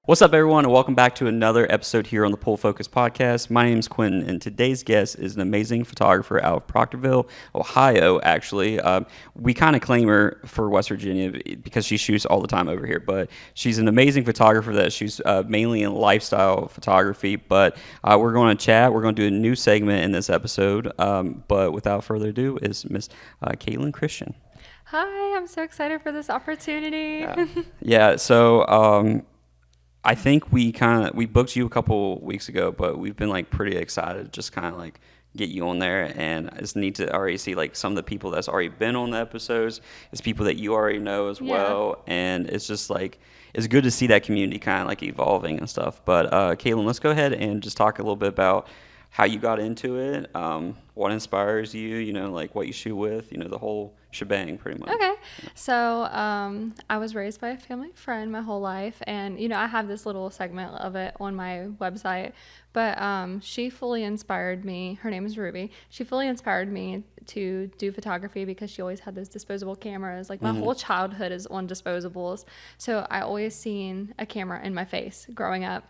What's up, everyone, and welcome back to another episode here on the Pull Focus Podcast. My name is Quentin, and today's guest is an amazing photographer out of Proctorville, Ohio, actually. We kind of claim her for West Virginia because she shoots all the time over here, but she's an amazing photographer that shoots mainly in lifestyle photography, but we're going to chat. We're going to do a new segment in this episode, but without further ado is Miss Kaitlen Christian. Hi, I'm so excited for this opportunity. So I think we booked you a couple weeks ago, but we've been like pretty excited to just kind of like get you on there, and I just need to already see like some of the people that's already been on the episodes. It's people that you already know as well, and it's just like it's good to see that community kind of like evolving and stuff. But Kaitlen, let's go ahead and just talk a little bit about how you got into it, what inspires you, like what you shoot with, the whole shebang pretty much. Okay. So I was raised by a family friend my whole life, and I have this little segment of it on my website, but she fully inspired me. Her name is Ruby. She fully inspired me to do photography because she always had those disposable cameras. Like my whole childhood is on disposables, so I always seen a camera in my face growing up.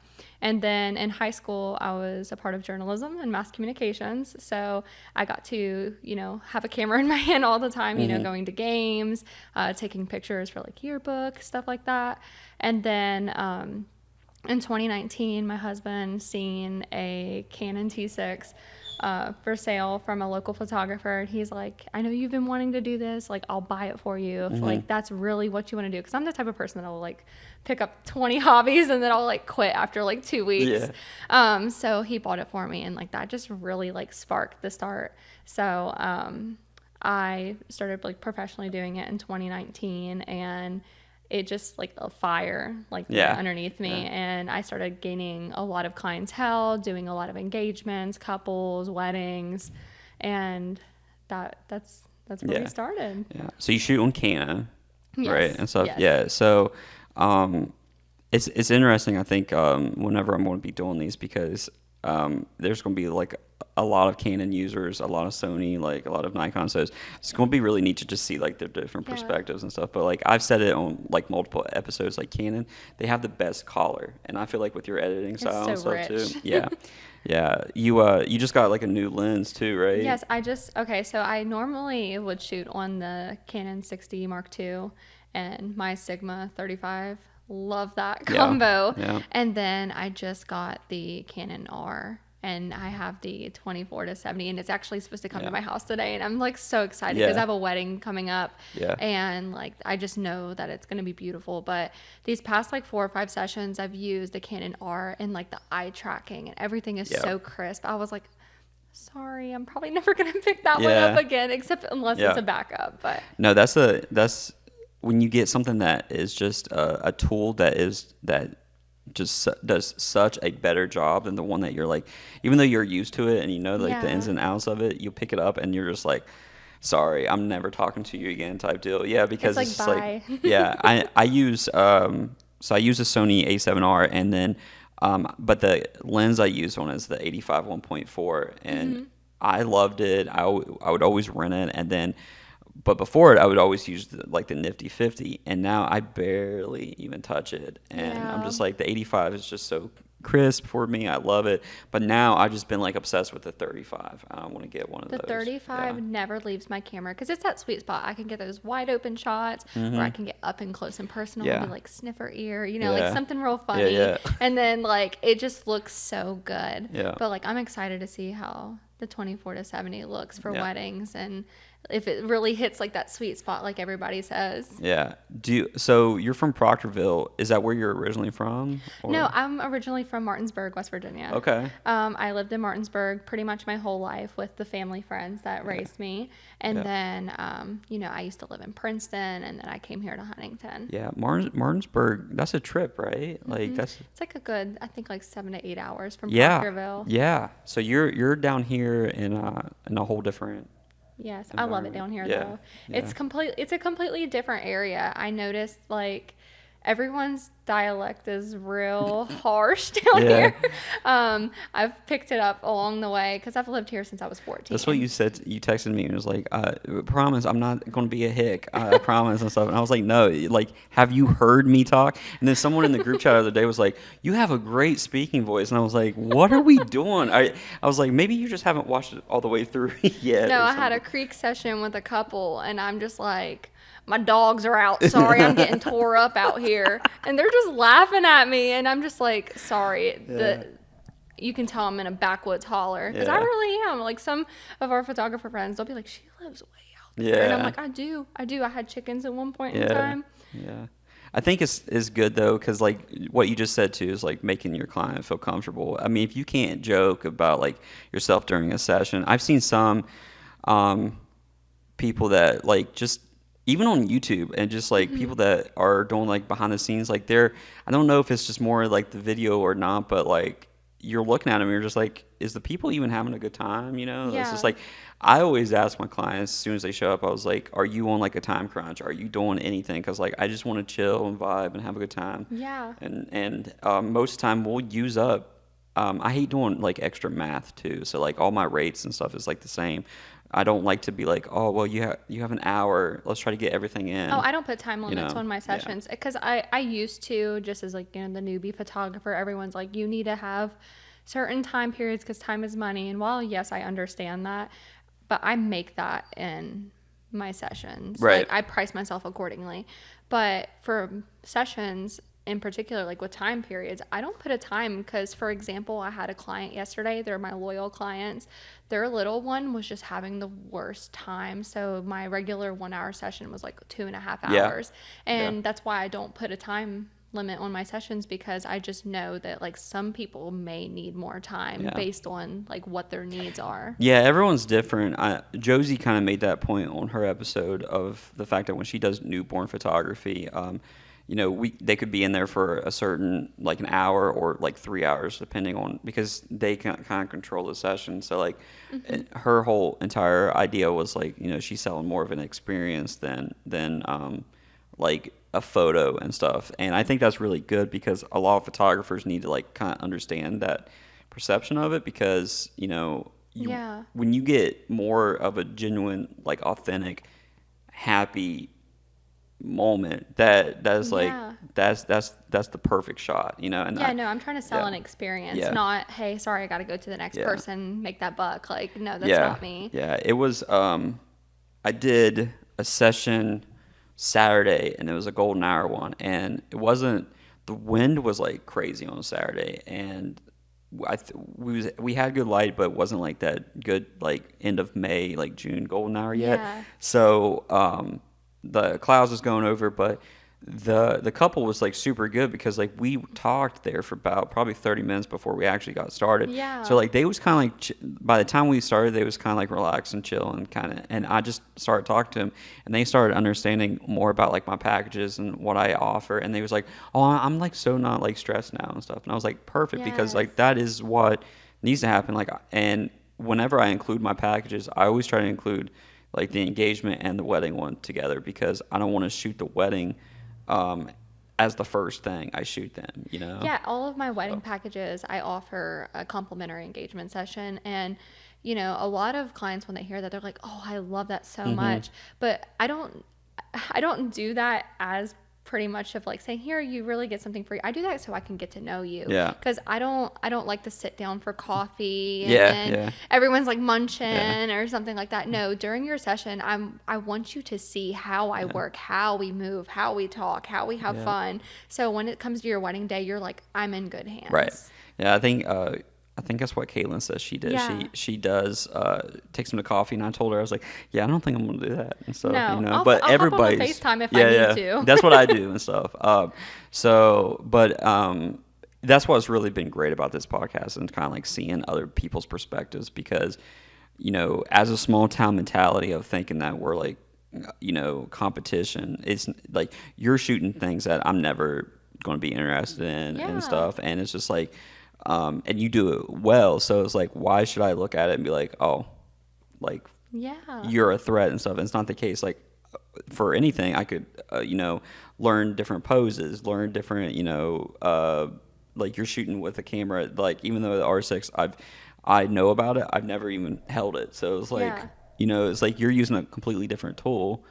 And then in high school, I was a part of journalism and mass communications. So I got to, have a camera in my hand all the time, going to games, taking pictures for like yearbook, stuff like that. And then in 2019, my husband seen a Canon T6 for sale from a local photographer. He's like, I know you've been wanting to do this. Like, I'll buy it for you if like that's really what you want to do. Because I'm the type of person that will like pick up 20 hobbies and then I'll like quit after like 2 weeks. Yeah. So he bought it for me, and like that just really like sparked the start. So I started like professionally doing it in 2019, and it just like a fire like underneath me, and I started gaining a lot of clientele, doing a lot of engagements, couples, weddings, and that's where we started. Yeah. So you shoot on Canon, right, and stuff. Yes. Yeah. So it's interesting. I think whenever I'm going to be doing these, because there's going to be like a lot of Canon users, a lot of Sony, like a lot of Nikon. So it's going to be really neat to just see like their different perspectives and stuff. But like I've said it on like multiple episodes, like Canon, they have the best color, and I feel like with your editing style and stuff too. Yeah. Yeah. You just got like a new lens too, right? Yes, so I normally would shoot on the Canon 60 Mark II and my Sigma 35. Love that combo. Yeah. And then I just got the Canon R, and I have the 24-70, and it's actually supposed to come to my house today, and I'm like so excited because I have a wedding coming up, and like I just know that it's going to be beautiful. But these past like 4 or 5 sessions I've used the Canon R, and like the eye tracking and everything is so crisp. I was like, sorry, I'm probably never going to pick that one up again, except unless it's a backup. But no, that's when you get something that is just a tool that just does such a better job than the one that you're like, even though you're used to it and like the ins and outs of it, you pick it up and you're just like, sorry, I'm never talking to you again type deal. Yeah, because it's like, bye. I use a Sony A7R, and then but the lens I use on is the 85 1.4, and I loved it. I would always rent it, and then but before it, I would always use the nifty 50, and now I barely even touch it. And I'm just like, the 85 is just so crisp for me. I love it. But now I've just been like obsessed with the 35. I want to get one of those. The 35 never leaves my camera because it's that sweet spot. I can get those wide open shots, or I can get up and close and personal and be like sniffer ear, like something real funny. And then like it just looks so good. But like I'm excited to see how the 24-70 looks for weddings, and if it really hits like that sweet spot like everybody says. Yeah. So you're from Proctorville. Is that where you're originally from? Or? No, I'm originally from Martinsburg, West Virginia. Okay. I lived in Martinsburg pretty much my whole life with the family friends that raised me. And then, I used to live in Princeton, and then I came here to Huntington. Yeah. Martinsburg, that's a trip, right? Like it's like a good, I think like 7 to 8 hours from Proctorville. Yeah. So you're down here in a whole different. Yes, I love it down here though. It's a completely different area. I noticed like everyone's dialect is real harsh down Yeah. here. I've picked it up along the way because I've lived here since I was 14. That's what you said. You texted me and was like, promise I'm not going to be a hick. I promise and stuff. And I was like, no, like, have you heard me talk? And then someone in the group chat the other day was like, you have a great speaking voice. And I was like, what are we doing? I was like, maybe you just haven't watched it all the way through yet. No, or I had a something. creek session with a couple, and I'm just like, my dogs are out. Sorry, I'm getting tore up out here. And they're just laughing at me, and I'm just like, sorry. Yeah. You can tell I'm in a backwoods holler because I Yeah. really am. Like some of our photographer friends, they'll be like, she lives way out there. And I'm Yeah. like, I do. I had chickens at one point in Yeah. time. Yeah. I think it's good though, because like what you just said too is like making your client feel comfortable. I mean, if you can't joke about like yourself during a session, I've seen some people that like just even on YouTube and just like people that are doing like behind the scenes, like they're I don't know if it's just more like the video or not, but like you're looking at them, and you're just like, is the people even having a good time? You know, it's just Yeah. like I always ask my clients as soon as they show up. I was like, are you on like a time crunch? Are you doing anything? Because like I just want to chill and vibe and have a good time. Yeah. And most of the time we'll use up. I hate doing like extra math too. So like all my rates and stuff is like the same. I don't like to be like, oh well, you have an hour. Let's try to get everything in. Oh, I don't put time limits know, on my yeah. because I used to, just as like, the newbie photographer, everyone's like, you need to have certain time periods because time is money. And while, yes, I understand that, but I make that in my sessions. Right. Like I price myself accordingly. But for sessions in particular, like with time periods, I don't put a time because, for example, I had a client yesterday. They're my loyal clients. Their little one was just having the worst time. So my regular 1 hour session was like 2.5 Yeah. hours. And Yeah. that's why I don't put a time limit on my sessions, because I just know that like some people may need more time Yeah. based on like what their needs are. Yeah, everyone's different. Josie kind of made that point on her episode of the fact that when she does newborn photography, they could be in there for a certain like an hour or like 3 hours, depending on because they can kind of control the session. So like, her whole entire idea was like she's selling more of an experience than like a photo and stuff. And I think that's really good because a lot of photographers need to like kind of understand that perception of it because Yeah. when you get more of a genuine like authentic happy moment that is like Yeah. that's the perfect shot and Yeah, no, I'm trying to sell yeah. an experience, Yeah. not, hey, sorry, I got to go to the next Yeah. person, make that buck. Like, no, that's yeah not me. yeah it was I did a session Saturday and it was a golden hour one, and it wasn't the wind was like crazy on Saturday, and we had good light, but it wasn't like that good like end of May, like June golden hour yet. Yeah. So the clouds was going over, but the couple was like super good because like we talked there for about probably 30 minutes before we actually got started. Yeah. So like they was kind of like by the time we started, they was kind of like relaxed and chill and I just started talking to them, and they started understanding more about like my packages and what I offer, and they was like, oh, I'm like so not like stressed now and stuff, and I was like perfect because like Yes. that is what needs to happen. Like, and whenever I include my packages, I always try to include like the engagement and the wedding one together because I don't want to shoot the wedding as the first thing I shoot them. Yeah, all of my wedding packages, I offer a complimentary engagement session. And, a lot of clients, when they hear that, they're like, oh, I love that so Mm-hmm. much. But I don't do that as pretty much of like saying, here, you really get something free. I do that so I can get to know you. Yeah. Because I don't like to sit down for coffee and Yeah, then yeah. everyone's like munching Yeah. or something like that. No, during your session, I want you to see how I work, how we move, how we talk, how we have Yeah. fun. So when it comes to your wedding day, you're like, I'm in good hands. Right. Yeah, I think that's what Caitlin says she did. Yeah. She does takes them to coffee, and I told her, I was like, yeah, I don't think I'm gonna do that and stuff. No, I'll but hop on the everybody's FaceTime if I need to. That's what I do and stuff. That's what's really been great about this podcast and kind of like seeing other people's perspectives because as a small town mentality of thinking that we're like competition, it's like you're shooting things that I'm never going to be interested in Yeah. and stuff, and it's just like and you do it well, so it's like, why should I look at it and be like, oh, like Yeah. you're a threat and stuff? And it's not the case. Like for anything, I could, learn different poses, learn different, like you're shooting with a camera. Like even though the R6, I know about it, I've never even held it. So it's like, Yeah. it's like you're using a completely different tool.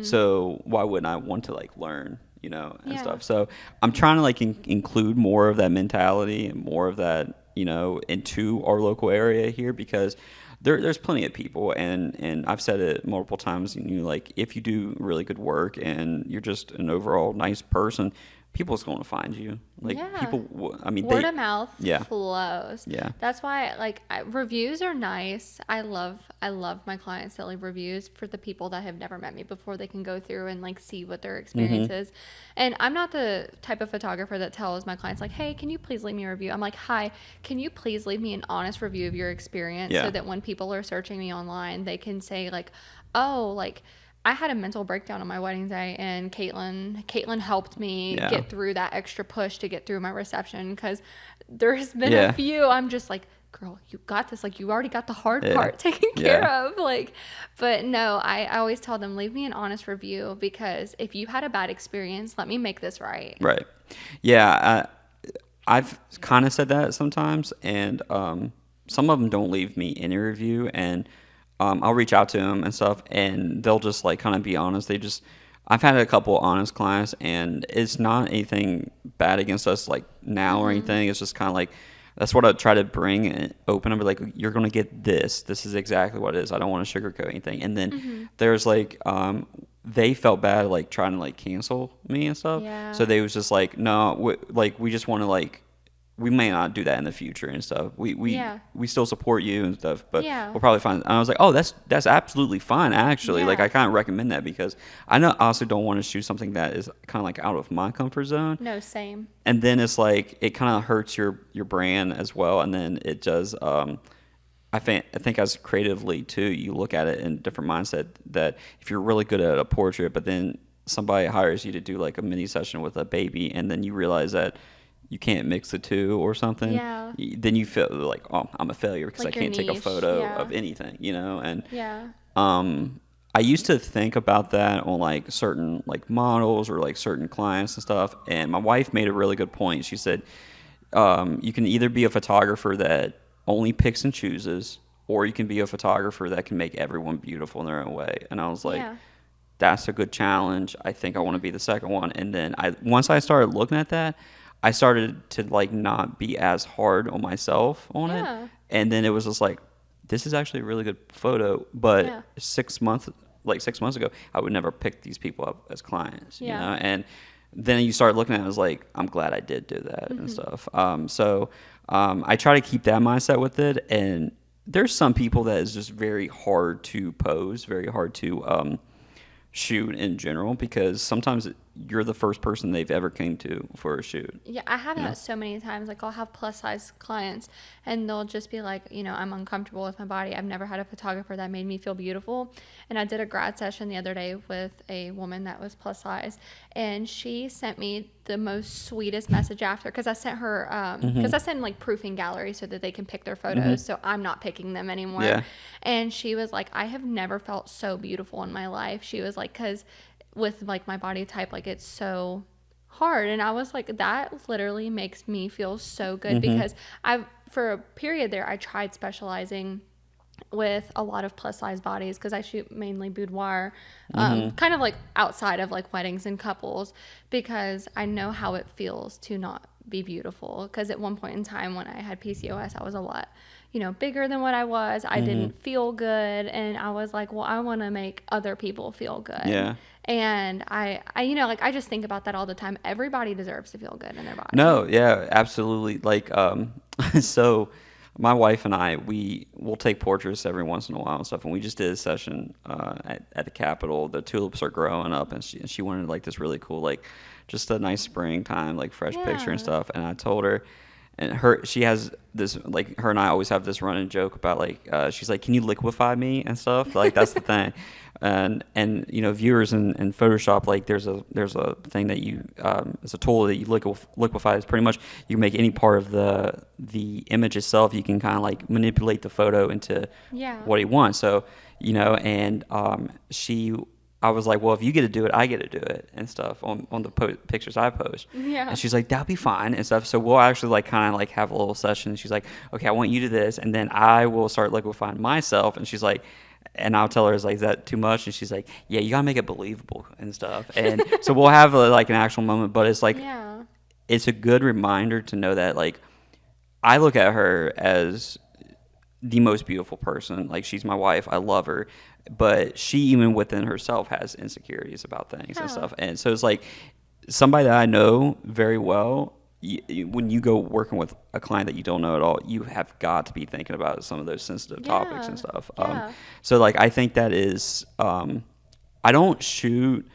So why wouldn't I want to like learn, and Yeah. stuff. So I'm trying to like include more of that mentality and more of that, into our local area here because there's plenty of people, and I've said it multiple times. Like if you do really good work and you're just an overall nice person, people's going to find you. Like Yeah. I mean, Word of mouth yeah, flows. yeah, That's why, like, reviews are nice. I love my clients that leave reviews for the people that have never met me before. They can go through and like see what their experience is. And I'm not the type of photographer that tells my clients like, "Hey, can you please leave me a review?" I'm like, "Hi, can you please leave me an honest review of your experience so yeah, that when people are searching me online, they can say like, oh, like." I had a mental breakdown on my wedding day, and Caitlin helped me yeah, get through that extra push to get through my reception because there's been a yeah, few I'm just like, girl, you got this. Like you already got the hard yeah, part taken care yeah. of. Like, but no, I always tell them leave me an honest review because if you had a bad experience, let me make this right. Right. Yeah. I've kind of said that sometimes, and some of them don't leave me any review, and I'll reach out to them and stuff, and they'll just like kind of be honest. I've had a couple honest clients, and it's not anything bad against us like now or anything. It's just kind of like that's what I try to bring and open. I'm like, you're gonna get this. This is exactly what it is. I don't want to sugarcoat anything. And then there's like they felt bad like trying to like cancel me and stuff. Yeah. So they was just like, no, we just want to like we may not do that in the future and stuff. Yeah. We still support you and stuff, but Yeah. we'll probably find. And I was like, oh, that's absolutely fine actually. Like Yeah. I kind of recommend that because I know I also don't want to shoot something that is kind of like out of my comfort zone. No, same. And then it's like it kind of hurts your brand as well. And then it does. I think as creatively too, you look at it in a different mindset. That if you're really good at a portrait, but then somebody hires you to do like a mini session with a baby, and then you realize that you can't mix the two or something, Yeah. then you feel like, oh, I'm a failure because I Like your can't take a niche, photo yeah. of anything, And Yeah. I used to think about that on like certain like models or like certain clients and stuff. And my wife made a really good point. She said, you can either be a photographer that only picks and chooses, or you can be a photographer that can make everyone beautiful in their own way. And I was like, Yeah. that's a good challenge. I think I want to be the second one. And then once I started looking at that, I started to like not be as hard on myself on it. Yeah. And then it was just like, this is actually a really good photo. But Yeah. 6 months ago, I would never pick these people up as clients, Yeah. And then you start looking at it, I was like, I'm glad I did do that and stuff. I try to keep that mindset with it. And there's some people that is just very hard to pose, very hard to shoot in general, because sometimes you're the first person they've ever came to for a shoot. Yeah, I have that so many times. Like, I'll have plus size clients, and they'll just be like, I'm uncomfortable with my body. I've never had a photographer that made me feel beautiful. And I did a grad session the other day with a woman that was plus size, and she sent me the most sweetest message after, because I sent her, because I send like proofing galleries so that they can pick their photos. So I'm not picking them anymore. Yeah. And she was like, I have never felt so beautiful in my life. She was like, because with like my body type, like it's so hard. And I was like, that literally makes me feel so good, because for a period there, I tried specializing with a lot of plus size bodies because I shoot mainly boudoir, kind of like outside of like weddings and couples, because I know how it feels to not be beautiful. Because at one point in time when I had PCOS, I was a lot bigger than what I was. I didn't feel good, and I was like, well, I want to make other people feel good. Yeah. And I like I just think about that all the time. Everybody deserves to feel good in their body. No, yeah, absolutely. Like, so my wife and I, will take portraits every once in a while and stuff. And we just did a session at the Capitol. The tulips are growing up, and she wanted like this really cool, like just a nice springtime, like fresh picture and stuff. And I told her, and she has this, like, her and I always have this running joke about like, she's like, can you liquefy me and stuff? Like, that's the thing. And viewers in Photoshop, like there's a thing that you it's a tool that you liquefy. It's pretty much you can make any part of the image itself. You can kind of like manipulate the photo into what you want. So and she I was like, well, if you get to do it, I get to do it and stuff on the pictures I post. Yeah. And she's like, that'll be fine and stuff. So we'll actually like kind of like have a little session. And she's like, okay, I want you to do this. And then I will start liquefying myself. And she's like, and I'll tell her, is that too much? And she's like, yeah, you got to make it believable and stuff. And so we'll have like an actual moment, but it's like, Yeah. it's a good reminder to know that like, I look at her as the most beautiful person. Like, she's my wife. I love her. But she, even within herself, has insecurities about things and Yeah. stuff. And so it's like somebody that I know very well, when you go working with a client that you don't know at all, you have got to be thinking about some of those sensitive topics and stuff. Yeah. So, like, I think that is, I don't shoot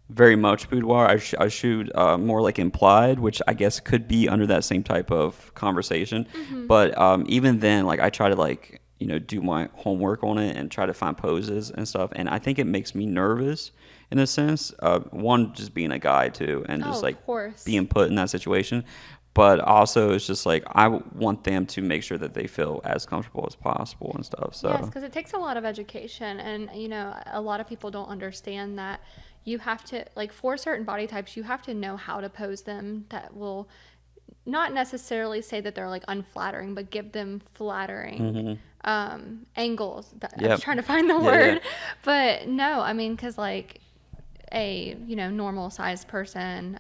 very much boudoir. I shoot more like implied, which I guess could be under that same type of conversation. But even then, like, I try to like, do my homework on it and try to find poses and stuff. And I think it makes me nervous in a sense. One, just being a guy too, and just Oh, like of course. being put in that situation. But also, it's just like I want them to make sure that they feel as comfortable as possible and stuff. So Yes, because it takes a lot of education, and a lot of people don't understand that you have to, like, for certain body types, you have to know how to pose them that will not necessarily say that they're like unflattering, but give them flattering angles. I was Yep. trying to find the Yeah, word, yeah. but no, I mean, because like a normal sized person,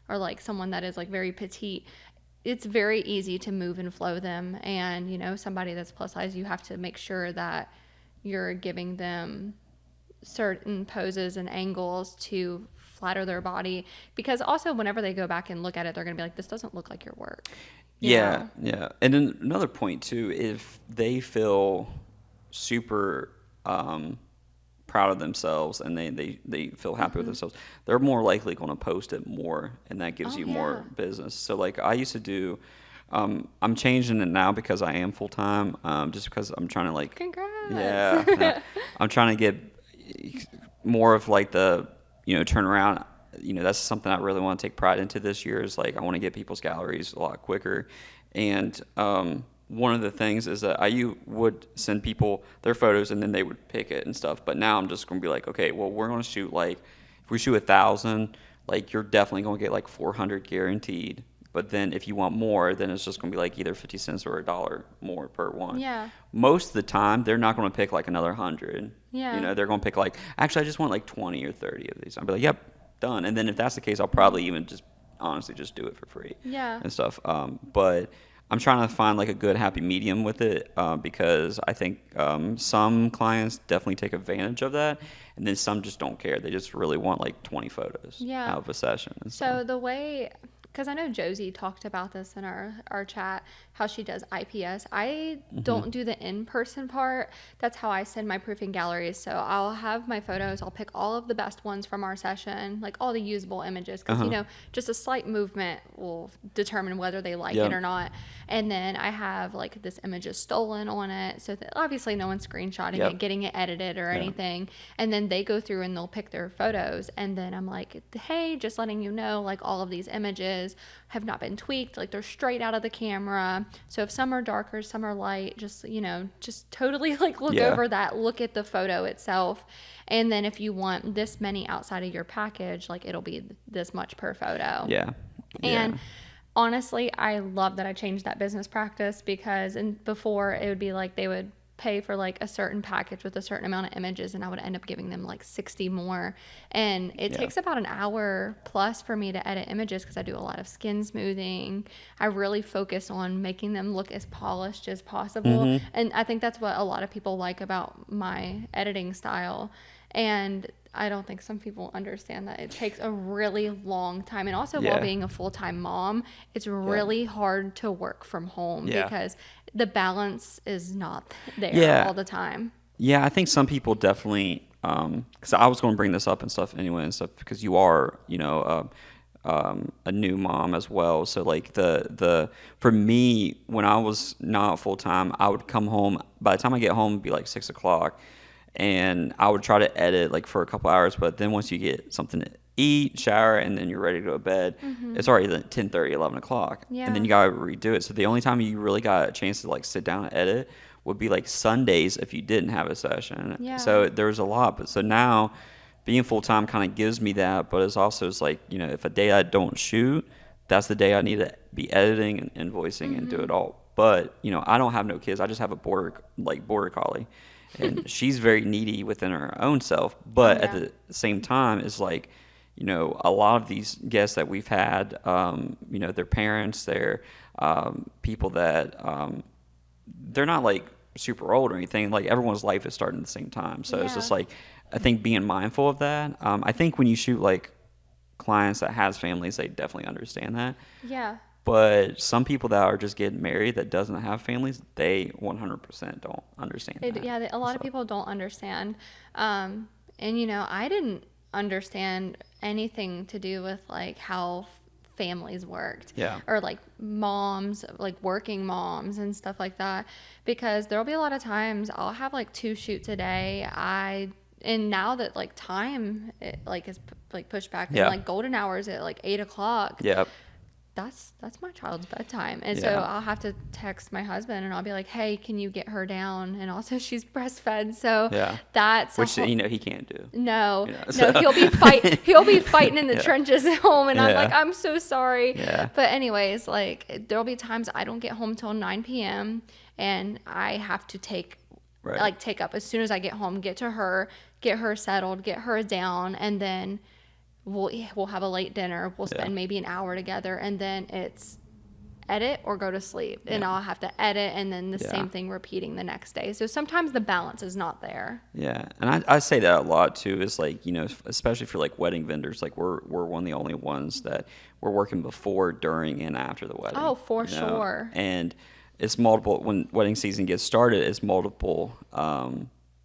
or like someone that is like very petite, it's very easy to move and flow them. And somebody that's plus size, you have to make sure that you're giving them certain poses and angles to flatter their body, because also whenever they go back and look at it, they're going to be like, this doesn't look like your work. Yeah, yeah. And then another point too, if they feel super proud of themselves and they feel happy with themselves, they're more likely going to post it more, and that gives Oh, you yeah. more business. So like I used to do, I'm changing it now because I am full time, just because I'm trying to like, Congrats. yeah, no, I'm trying to get more of like the turnaround. That's something I really want to take pride into this year, is like I want to get people's galleries a lot quicker. And one of the things is that would send people their photos and then they would pick it and stuff. But now I'm just going to be like, okay, well, we're going to shoot like, if we shoot 1,000, like you're definitely going to get like 400 guaranteed. But then if you want more, then it's just going to be like either 50 cents or $1 more per one. Yeah. Most of the time, they're not going to pick like another 100. Yeah. They're going to pick like, actually, I just want like 20 or 30 of these. I'll be like, yep, done. And then if that's the case, I'll probably even just honestly just do it for free. Yeah. And stuff. But I'm trying to find like a good happy medium with it, because I think some clients definitely take advantage of that, and then some just don't care. They just really want like 20 photos Yeah. out of a session. And So stuff. the way, because I know Josie talked about this in our chat, how she does IPS. I don't do the in-person part. That's how I send my proofing galleries. So I'll have my photos. I'll pick all of the best ones from our session, like all the usable images, because just a slight movement will determine whether they like it or not. And then I have like this image is stolen on it, so that obviously no one's screenshotting it, getting it edited or anything. And then they go through and they'll pick their photos, and then I'm like, hey, just letting you know, like all of these images have not been tweaked, like they're straight out of the camera. So if some are darker, some are light, just just totally like look over that, look at the photo itself. And then if you want this many outside of your package, like it'll be this much per photo. Yeah. And honestly, I love that I changed that business practice, because before it would be like they would pay for like a certain package with a certain amount of images, and I would end up giving them like 60 more. And it takes about an hour plus for me to edit images, because I do a lot of skin smoothing. I really focus on making them look as polished as possible. And I think that's what a lot of people like about my editing style. And I don't think some people understand that it takes a really long time. And also, while being a full-time mom, it's really hard to work from home, because the balance is not there all the time. Yeah, I think some people definitely, because I was going to bring this up and stuff anyway and stuff, because you are, a new mom as well. So like for me, when I was not full time, I would come home. By the time I get home, it'd be like 6:00, and I would try to edit like for a couple hours. But then once you get something to eat, shower, and then you're ready to go to bed, it's already 10:30, 11 o'clock, and then you gotta redo it. So the only time you really got a chance to like sit down and edit would be like Sundays if you didn't have a session. Yeah. So there was a lot. But so now being full time kind of gives me that, but it's also it's like, you know, if a day I don't shoot, that's the day I need to be editing and invoicing and do it all. But, you know, I don't have no kids. I just have a border collie. And she's very needy within her own self. But at the same time, it's like, you know, a lot of these guests that we've had, you know, their parents, they're people that they're not like super old or anything. Like everyone's life is starting at the same time. So it's just like, I think being mindful of that. I think when you shoot like clients that has families, they definitely understand that. Yeah. But some people that are just getting married that doesn't have families, they 100% don't understand that. Yeah, a lot of people don't understand. And, you know, I didn't understand anything to do with, like, how families worked. Yeah. Or, like, moms, like, working moms and stuff like that. Because there'll be a lot of times I'll have, like, 2 shoots a day. And now that, like, time, is, like, pushed back. And, like, golden hours at, like, 8 o'clock. Yep. That's my child's bedtime. And so I'll have to text my husband and I'll be like, hey, can you get her down? And also she's breastfed. So that's which, you know, he can't do. No, You know, no, so. he'll be fighting in the trenches at home. And I'm like, I'm so sorry. Yeah. But anyways, like there'll be times I don't get home till 9 p.m. and I have to take up as soon as I get home, get to her, get her settled, get her down. And then we'll have a late dinner. We'll spend maybe an hour together, and then it's edit or go to sleep. And I'll have to edit, and then the same thing repeating the next day. So sometimes the balance is not there. Yeah, and I say that a lot too. Is like, you know, especially for like wedding vendors, like we're one of the only ones that we're working before, during, and after the wedding. Oh, for you know? sure. And it's multiple when wedding season gets started. It's multiple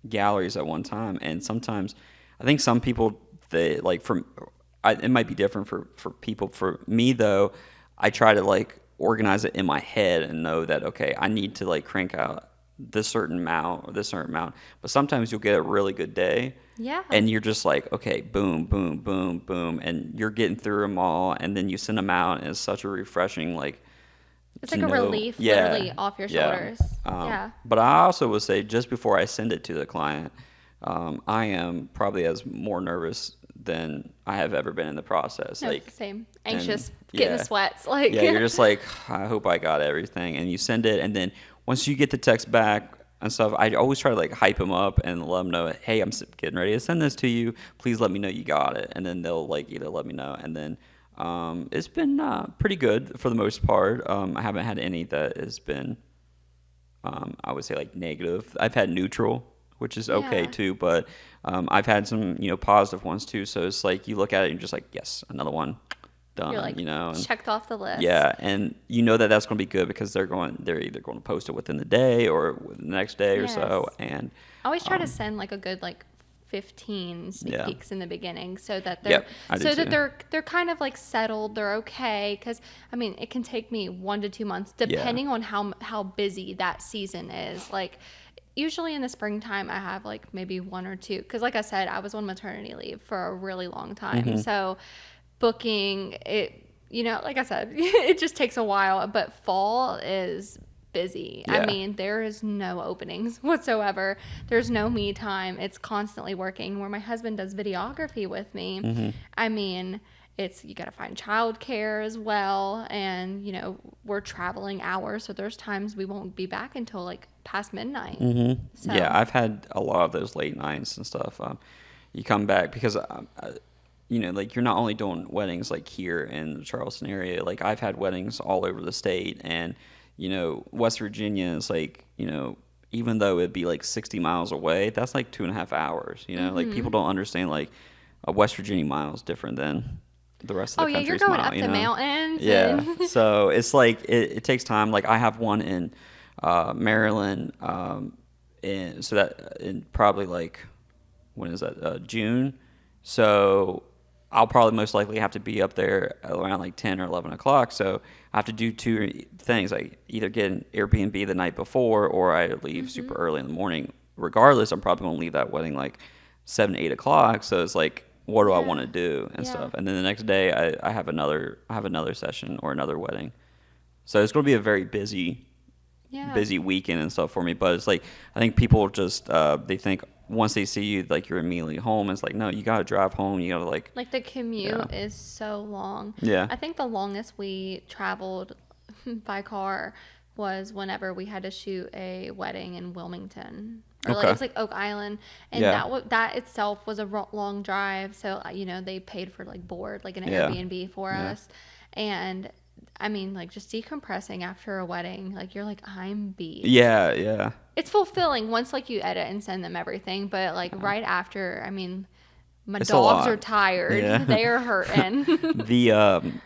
galleries at one time, and sometimes I think some people. It might be different for people. For me though, I try to like organize it in my head and know that, okay, I need to like crank out this certain amount or this certain amount. But sometimes you'll get a really good day. Yeah. And you're just like, okay, boom, boom, boom, boom, and you're getting through them all, and then you send them out, and it's such a refreshing it's like a relief, literally off your shoulders. But I also would say, just before I send it to the client, I am probably as more nervous than I have ever been in the process. No, same. Anxious, getting the sweats. Like you're just like, I hope I got everything. And you send it, and then once you get the text back and stuff, I always try to like hype them up and let them know, hey, I'm getting ready to send this to you. Please let me know you got it. And then they'll like either let me know. And then it's been pretty good for the most part. I haven't had any that has been, I would say, like negative. I've had neutral, which is okay too, but I've had some, you know, positive ones too. So it's like you look at it and you're just like, yes, another one done. You're like, you know, and, checked off the list. Yeah, and you know that's going to be good because they're either going to post it within the day or the next day or so. And I always try to send like a good 15 sneak peeks in the beginning so that they're kind of like settled, they're okay. Because I mean, it can take me 1 to 2 months depending on how busy that season is. Like usually in the springtime I have like maybe 1 or 2, because like I said, I was on maternity leave for a really long time. So booking it, you know, like I said, it just takes a while. But fall is busy. I mean, there is no openings whatsoever. There's no me time. It's constantly working. Where my husband does videography with me, I mean, you got to find childcare as well, and you know, we're traveling hours, so there's times we won't be back until like past midnight. So. Yeah, I've had a lot of those late nights and stuff. You come back because you know, like you're not only doing weddings like here in the Charleston area. Like I've had weddings all over the state, and you know, West Virginia is like, you know, even though it'd be like 60 miles away, that's like 2.5 hours. You know, like people don't understand like a West Virginia mile is different than the rest of the country's you're going mile, up the mountains. Yeah. So it's like it takes time. Like I have one in Maryland, and so that in probably like, when is that? June. So I'll probably most likely have to be up there around like 10 or 11 o'clock. So I have to do 2 things. I either get an Airbnb the night before, or I leave super early in the morning. Regardless, I'm probably going to leave that wedding like 7, 8 o'clock. So it's like, what do I want to do and stuff. And then the next day I have another session or another wedding. So it's going to be a very busy Yeah. busy weekend and stuff for me. But it's like I think people just they think once they see you, like you're immediately home. It's like no, you gotta drive home. You gotta Like the commute yeah, is so long. yeah, I think the longest we traveled by car was whenever we had to shoot a wedding in Wilmington. Or like it okay, was like Oak Island, and yeah, that itself was a long drive. So they paid for like board, like an yeah, Airbnb for yeah, us, and I mean like just decompressing after a wedding, like you're like I'm beat. yeah, yeah. It's fulfilling once like you edit and send them everything, but like right after, I mean, my It's a dogs are lot. tired. Yeah. They are hurting.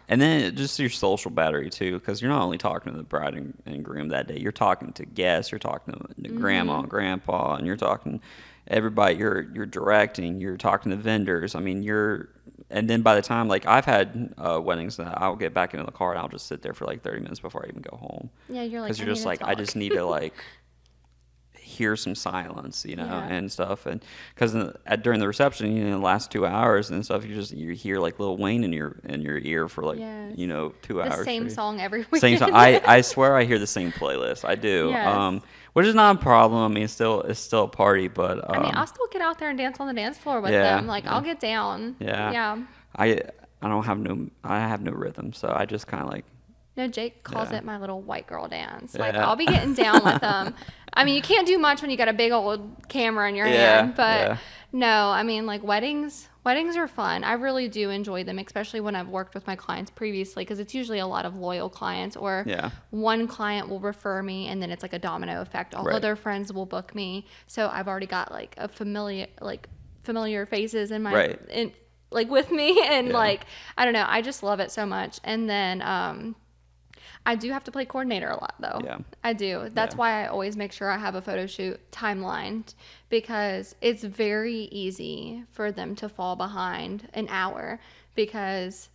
And then just your social battery too, because you're not only talking to the bride and groom that day, you're talking to guests, you're talking to grandma and grandpa, and you're talking everybody. You're directing, you're talking to vendors. I mean, and then by the time like I've had weddings that I'll get back into the car and I'll just sit there for like 30 minutes before I even go home. Yeah, you're like, Because I you're need just to like I talk. just need to like hear some silence, Yeah. and stuff. And because during the reception, the last 2 hours and stuff, you hear like Lil Wayne in your ear for like Yes. 2 hours. The same straight. song every Same weekend. song. I swear I hear the same playlist. I do. Yes. Which is not a problem. I mean, it's still a party, but I mean, I'll still get out there and dance on the dance floor with yeah, them. Like, yeah. I'll get down. Yeah. Yeah. I don't have I have no rhythm, so I just kind of like No, Jake calls Yeah. it my little white girl dance. Like, Yeah. I'll be getting down with them. I mean, you can't do much when you got a big old camera in your Yeah, hand, but yeah. no, I mean, like weddings are fun. I really do enjoy them, especially when I've worked with my clients previously, because it's usually a lot of loyal clients, or Yeah. one client will refer me and then it's like a domino effect. All Right. of their friends will book me. So I've already got like a familiar faces in my, Right. like with me. And Yeah. like, I don't know, I just love it so much. And then, I do have to play coordinator a lot, though. Yeah. I do. That's Yeah. why I always make sure I have a photo shoot timelined, because it's very easy for them to fall behind an hour because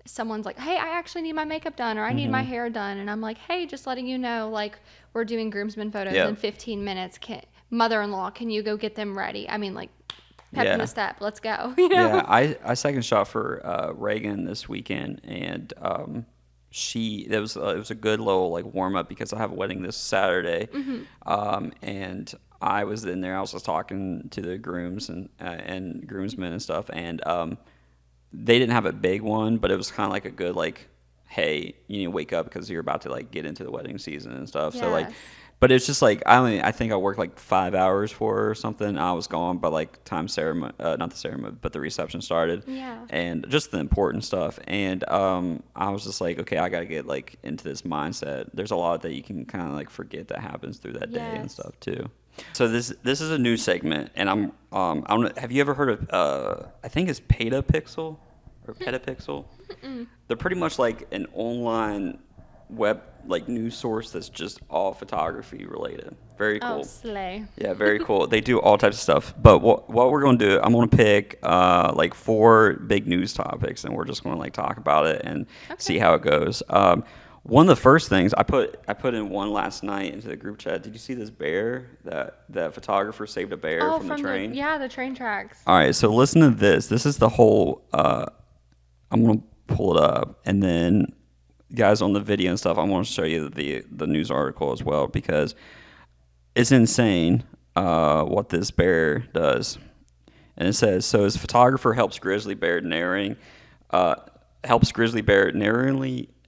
someone's like, hey, I actually need my makeup done, or I need my hair done. And I'm like, hey, just letting you know, like, we're doing groomsmen photos Yeah. in 15 minutes. Mother-in-law, can you go get them ready? I mean, like, pep in Yeah. the step. Let's go. You know? Yeah, I second shot for Reagan this weekend, and it was a good little like warm up because I have a wedding this Saturday, and I was in there. I was just talking to the grooms and groomsmen and stuff, and they didn't have a big one, but it was kind of like a good like, hey, you need to wake up because you're about to like get into the wedding season and stuff. So like. Yes. But it's just like I think I worked like 5 hours for her or something. I was gone by like time ceremony, not the ceremony, but the reception started. Yeah. And just the important stuff. And I was just like, okay, I got to get like into this mindset. There's a lot that you can kind of like forget that happens through that day and Yes. stuff too. So this is a new segment, and I don't know, have you ever heard of I think it's Petapixel or Petapixel? They're pretty much like an online web like news source that's just all photography related. Very cool. Oh, slay. Yeah, very cool. They do all types of stuff. But what we're going to do, I'm going to pick like 4 big news topics, and we're just going to like talk about it and see how it goes. One of the first things I put in one last night into the group chat. Did you see this bear that photographer saved a bear from the train? The train tracks. All right, so listen to this. This is the whole. I'm going to pull it up, and then guys on the video and stuff, I want to show you the news article as well, because it's insane what this bear does. And it says, so as photographer helps grizzly bear narrowly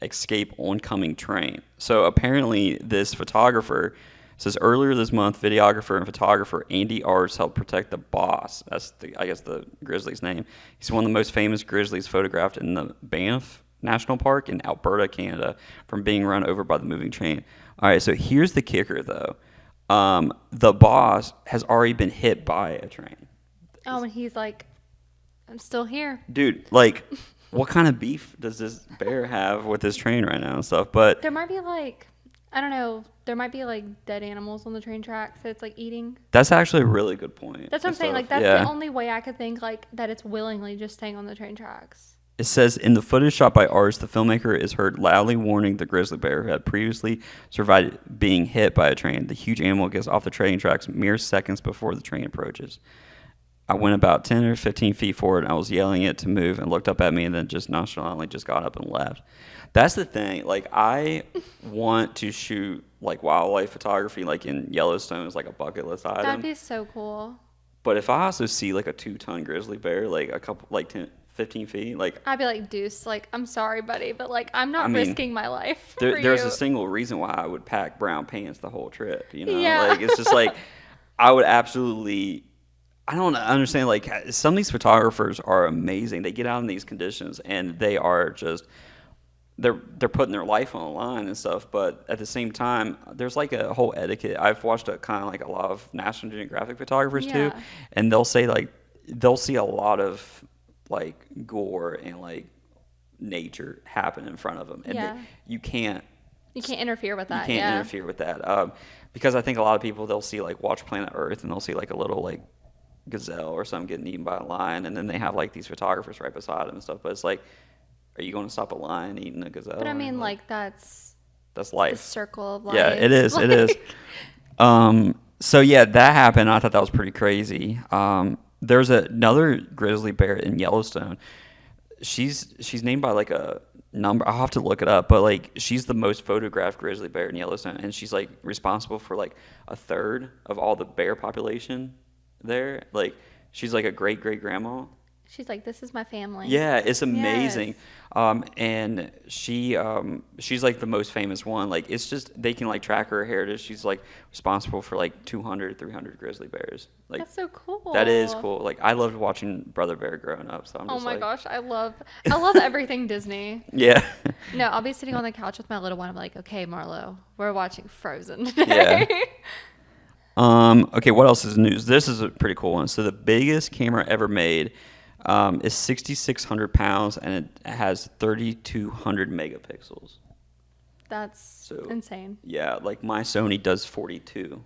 escape oncoming train. So apparently this photographer says earlier this month, videographer and photographer Andy Arts helped protect the boss. That's I guess the grizzly's name. He's one of the most famous grizzlies photographed in the Banff National Park in Alberta, Canada, from being run over by the moving train. All right, so here's the kicker, though. The boss has already been hit by a train. Oh, and he's like, I'm still here. Dude, like, what kind of beef does this bear have with this train right now and stuff? But There might be like, I don't know, there might be like dead animals on the train tracks that it's like eating. that's actually a really good point. That's what I'm and saying. stuff. Like, that's Yeah. the only way I could think like that it's willingly just staying on the train tracks. It says, in the footage shot by Ars, the filmmaker is heard loudly warning the grizzly bear who had previously survived being hit by a train. The huge animal gets off the train tracks mere seconds before the train approaches. I went about 10 or 15 feet forward, and I was yelling it to move, and looked up at me, and then just nonchalantly just got up and left. That's the thing. Like, I want to shoot like wildlife photography, like in Yellowstone, is like a bucket list That'd item. be so cool. But if I also see like a 2-ton grizzly bear, like a couple, like 10, 15 feet, like, I'd be like, Deuce, like, I'm sorry, buddy, but like, I'm I not mean, risking my life for there's a you. single reason why I would pack brown pants the whole trip, you know? Yeah. Like, it's just like, I would absolutely, I don't understand, like, some of these photographers are amazing. They get out in these conditions and they are just, they're putting their life on the line and stuff, but at the same time, there's like a whole etiquette. I've watched a kind of like a lot of National Geographic photographers too, Yeah. and they'll say like they'll see a lot of like gore and like nature happen in front of them, and Yeah. you can't You can't interfere with you that. can't Yeah. interfere with that, because I think a lot of people they'll see like Watch Planet Earth and they'll see like a little like gazelle or something getting eaten by a lion, and then they have like these photographers right beside them and stuff, but it's like, are you going to stop a lion eating a gazelle? But I mean, like, that's That's the life. circle of life. Yeah, it is. It is. Like, So yeah, that happened. I thought that was pretty crazy. There's another grizzly bear in Yellowstone. She's named by like a number. I'll have to look it up, but like she's the most photographed grizzly bear in Yellowstone, and she's like responsible for like a third of all the bear population there. Like she's like a great great grandma. she's like, this is my family. Yeah, it's amazing. Yes. And she's like the most famous one. Like it's just they can like track her heritage. She's like responsible for like 200, 300 grizzly bears. Like That's so cool. that is cool. Like I loved watching Brother Bear growing up. So I'm Oh just my like, gosh, I love everything Disney. yeah, No, I'll be sitting on the couch with my little one. I'm like, okay, Marlo, we're watching Frozen yeah. today. Okay, what else is news? This is a pretty cool one. So the biggest camera ever made is 6,600 pounds, and it has 3,200 megapixels. That's So insane. yeah, like my Sony does 42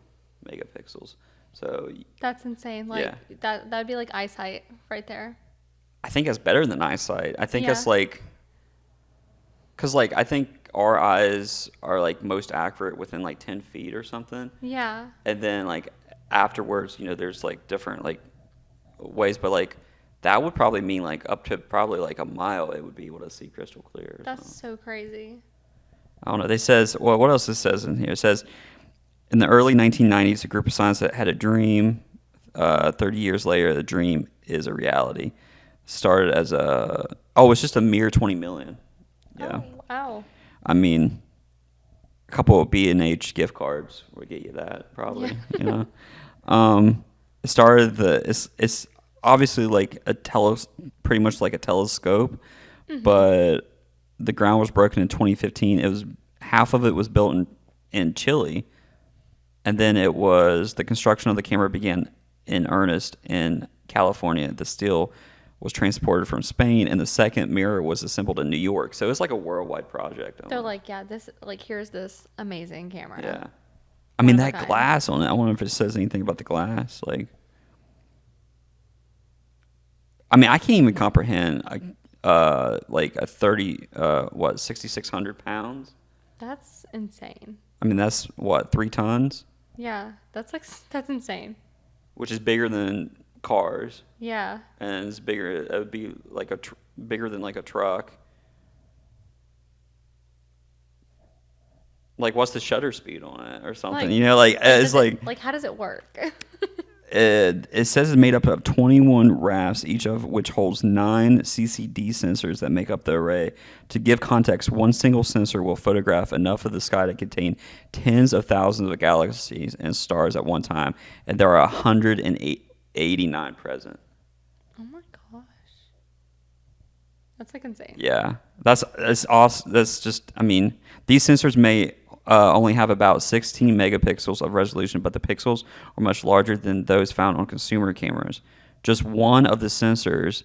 megapixels. So That's insane. Like Yeah. that'd be like eyesight right there. I think that's better than eyesight. I think that's Yeah. like, cause like I think our eyes are like most accurate within like 10 feet or something, Yeah. and then like afterwards, you know, there's like different like ways, but like that would probably mean like up to probably like a mile, it would be able to see crystal clear. Or That's something. so crazy. I don't know. They says, well, what else it says in here? It says in the early 1990s, a group of scientists that had a dream. 30 years later, the dream is a reality. Started as it's just a mere 20 million. Yeah. Oh, wow. I mean, a couple of B&H gift cards would get you that probably. Yeah. You know, it started it's obviously like pretty much like a telescope, but the ground was broken in 2015. It was half of it was built in Chile, and then the construction of the camera began in earnest in California. The steel was transported from Spain, and the second mirror was assembled in New York. So it's like a worldwide project. They're like, yeah, here's this amazing camera. Yeah. I mean, One of that a kind. glass on it, I wonder if it says anything about the glass. Like, I mean, I can't even comprehend like a 6,600 pounds? That's insane. I mean, that's what, 3 tons? Yeah, that's insane. Which is bigger than cars. Yeah. And it's bigger, it would be like bigger than like a truck. Like, what's the shutter speed on it or something? Like, You know, like, it's like, how does it work? it says it's made up of 21 rafts, each of which holds 9 CCD sensors that make up the array. To give context, one single sensor will photograph enough of the sky to contain tens of thousands of galaxies and stars at one time, and there are 189 present. Oh my gosh. That's like insane. Yeah, that's awesome. That's just, I mean, these sensors may only have about 16 megapixels of resolution, but the pixels are much larger than those found on consumer cameras. Just one of the sensors.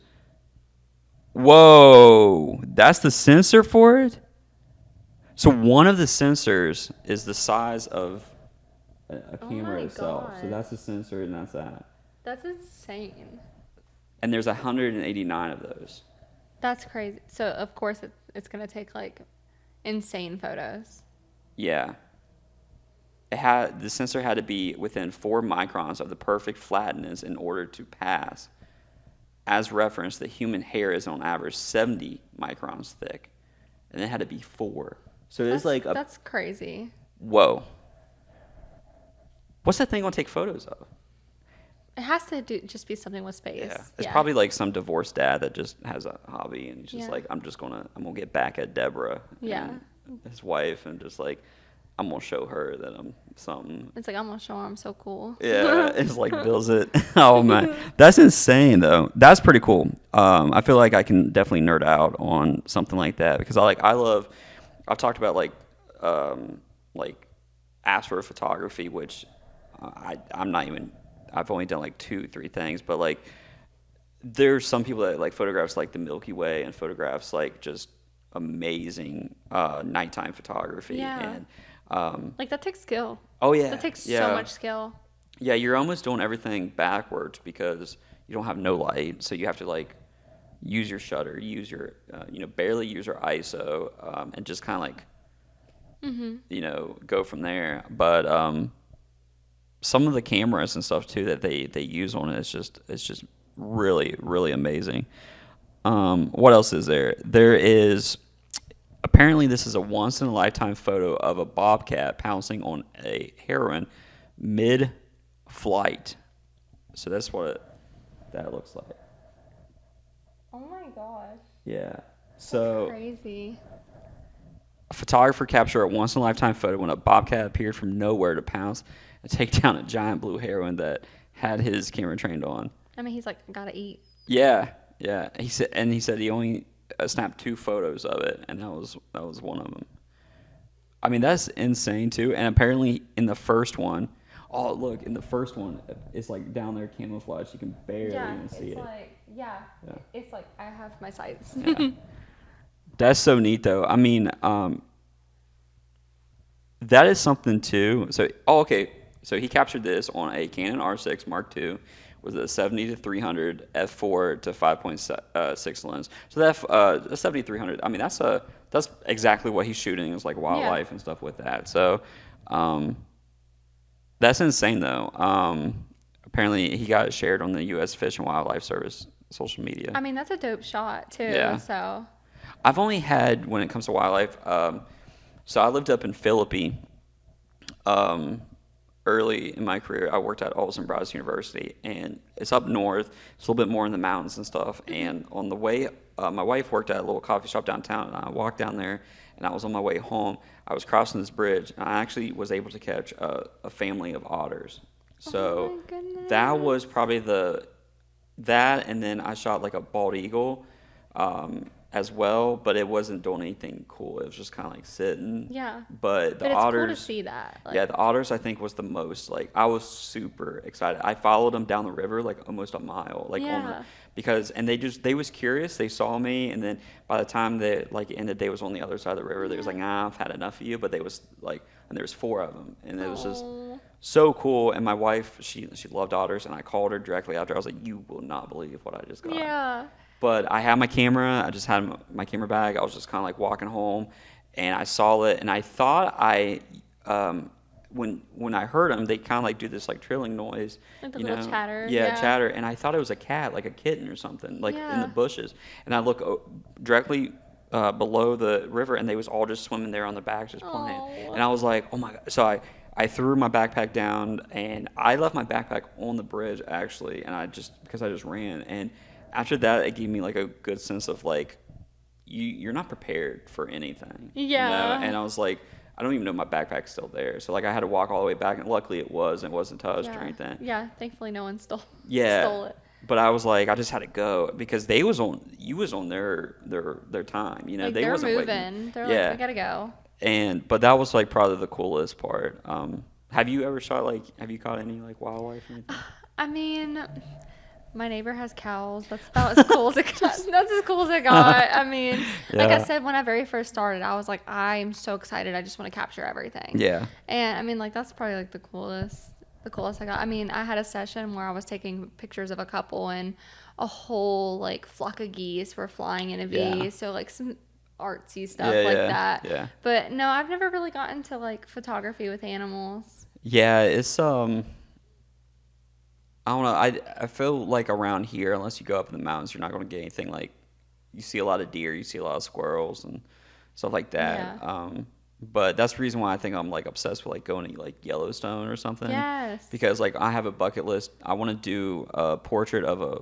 Whoa, that's the sensor for it? So one of the sensors is the size of a Oh camera my itself. So God. that's the sensor, and that's that. That's insane. And there's 189 of those. That's crazy. So of course it's gonna take like insane photos. Yeah. The sensor had to be within 4 microns of the perfect flatness in order to pass. As reference, the human hair is on average 70 microns thick, and it had to be 4. So it's like That's crazy. whoa. What's that thing gonna take photos of? It has to just be something with space. Yeah, it's Yeah. probably like some divorced dad that just has a hobby and he's just Yeah. like, I'm gonna get back at Deborah Yeah. and his wife and just like I'm gonna show her that I'm something. It's like, I'm gonna show her I'm so cool. Yeah, it's like builds it. Oh man, that's insane though. That's pretty cool. I feel like I can definitely nerd out on something like that because I love. I've talked about like astrophotography, which I'm not even. I've only done like 2-3 things, but like there's some people that like photographs like the Milky Way and photographs like just amazing nighttime photography. Yeah. And Like, that takes skill. oh yeah, That takes yeah. so much skill. Yeah, you're almost doing everything backwards because you don't have no light, so you have to like use your shutter, use your barely use your ISO, and just kind of like go from there. But some of the cameras and stuff too that they use on it is just really really amazing. What else is there? There is apparently this is a once in a lifetime photo of a bobcat pouncing on a heron mid flight. So that's what that looks like. Oh my gosh. Yeah. So Crazy. a photographer captured a once in a lifetime photo when a bobcat appeared from nowhere to pounce and take down a giant blue heron that had his camera trained on. I mean, he's like, gotta eat. Yeah, yeah. He said he only snapped 2 photos of it, and that was one of them. I mean, that's insane too. And apparently, in the first one, oh look, in the first one, it's like down there camouflage. You can barely even see it. Yeah. Yeah. It's like, I have my sights. Yeah. That's so neat, though. I mean, that is something too. So, okay. So he captured this on a Canon R6 Mark II with a 70 to 300 f4 to 5.6 lens. So that 70-300. I mean, that's exactly what he's shooting is like wildlife and stuff with that. So, that's insane though. Apparently he got it shared on the U.S. Fish and Wildlife Service social media. I mean, that's a dope shot too. Yeah. So. I've only had, when it comes to wildlife, so I lived up in Philippi early in my career. I worked at Olson Brothers University, and it's up north. It's a little bit more in the mountains and stuff. And on the way, my wife worked at a little coffee shop downtown, and I walked down there, and I was on my way home. I was crossing this bridge, and I actually was able to catch a family of otters. So Oh my goodness. that was probably that, and then I shot like a bald eagle as well, but it wasn't doing anything cool. It was just kind of like sitting. Yeah. But the But it's otters, cool to see that. Like, yeah, the otters I think was the most like I was super excited. I followed them down the river like almost a mile, like Yeah. because they was curious. They saw me, and then by the time they like ended, they was on the other side of the river. They was like, nah, I've had enough of you. But they was like, and there was 4 of them, and it was just Aw. so cool. And my wife, she loved otters, and I called her directly after. I was like, you will not believe what I just got. Yeah. But I had my camera. I just had my camera bag. I was just kind of like walking home, and I saw it, and I thought when I heard them, they kind of like do this like trilling noise, Like the you little know? chatter, Yeah, yeah. chatter, and I thought it was a cat, like a kitten or something, like in Yeah. the bushes. And I look directly below the river, and they was all just swimming there on their backs, just playing. Aw. And I was like, oh my god! So I threw my backpack down, and I left my backpack on the bridge actually, and because I just ran. And after that, it gave me like a good sense of like, you're not prepared for anything. Yeah. And I was like, I don't even know my backpack's still there. So like I had to walk all the way back, and luckily it wasn't touched or anything. Yeah, thankfully no one stole Yeah. stole it. But I was like, I just had to go because you was on their time. You know, Like, they they're wasn't moving. waiting. They're Yeah. like, we gotta go. But that was like probably the coolest part. Have you ever have you caught any like wildlife or anything? I mean, my neighbor has cows. That's about as cool as it got. That's as cool as it got. I mean, like I Yeah. said, when I very first started, I was like, I'm so excited. I just want to capture everything. Yeah. And I mean, like, that's probably like the coolest I got. I mean, I had a session where I was taking pictures of a couple, and a whole like flock of geese were flying in a V. Yeah. So like some artsy stuff Yeah, like yeah, that. yeah. But no, I've never really gotten to like photography with animals. Yeah, it's I don't know. I feel like around here, unless you go up in the mountains, you're not going to get anything like you see a lot of deer, you see a lot of squirrels and stuff like that. Yeah. But that's the reason why I think I'm like obsessed with like going to like Yellowstone or something, Yes. because like I have a bucket list. I want to do a portrait of a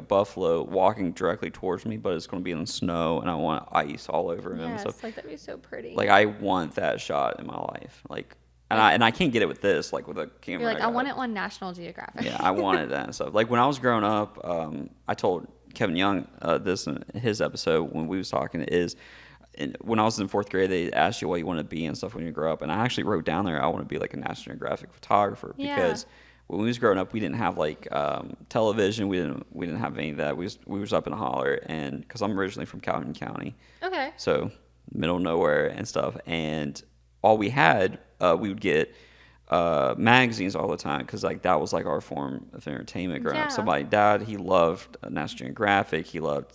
buffalo walking directly towards me, but it's going to be in snow, and I want ice all over him and stuff. Yes, like that'd be so pretty. Like I want that shot in my life. Like, and Like I can't get it with this, like with a you're camera like, I I got. want it on National Geographic. Yeah, I wanted that and stuff. Like when I was growing up, I told Kevin Young this in his episode when we was talking is, when I was in fourth grade, they asked you what you want to be and stuff when you grow up, and I actually wrote down there I want to be like a National Geographic photographer Yeah. because when we was growing up, we didn't have like television, we didn't have any of that. We was up in a holler, and because I'm originally from Calhoun County, Okay. so middle of nowhere and stuff, and all we had, we would get magazines all the time because like that was like our form of entertainment growing up. So Yeah. my dad, he loved National Geographic, he loved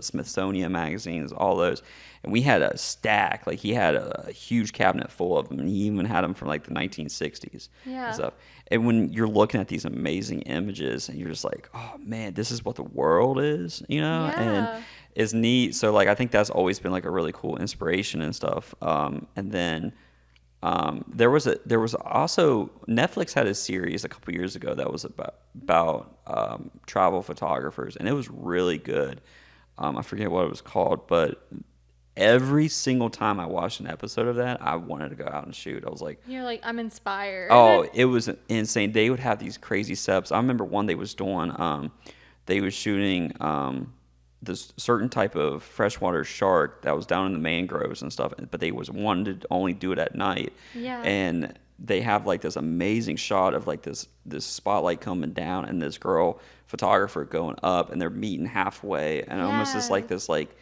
Smithsonian magazines, all those, and we had a stack. Like he had a huge cabinet full of them, and he even had them from like the 1960s Yeah. and stuff. And when you're looking at these amazing images, and you're just like, oh man, this is what the world is, you know, and Yeah. it's neat. So like I think that's always been like a really cool inspiration and stuff. And then there was also Netflix had a series a couple years ago that was about travel photographers, and it was really good. I forget what it was called, but every single time I watched an episode of that, I wanted to go out and shoot. I was like, You're like, I'm inspired. oh, it was insane. They would have these crazy setups. I remember one they was doing. They was shooting this certain type of freshwater shark that was down in the mangroves and stuff, but they was wanted to only do it at night. Yeah. And they have like this amazing shot of like this spotlight coming down and this girl photographer going up, and they're meeting halfway, and almost just like Yes. this like,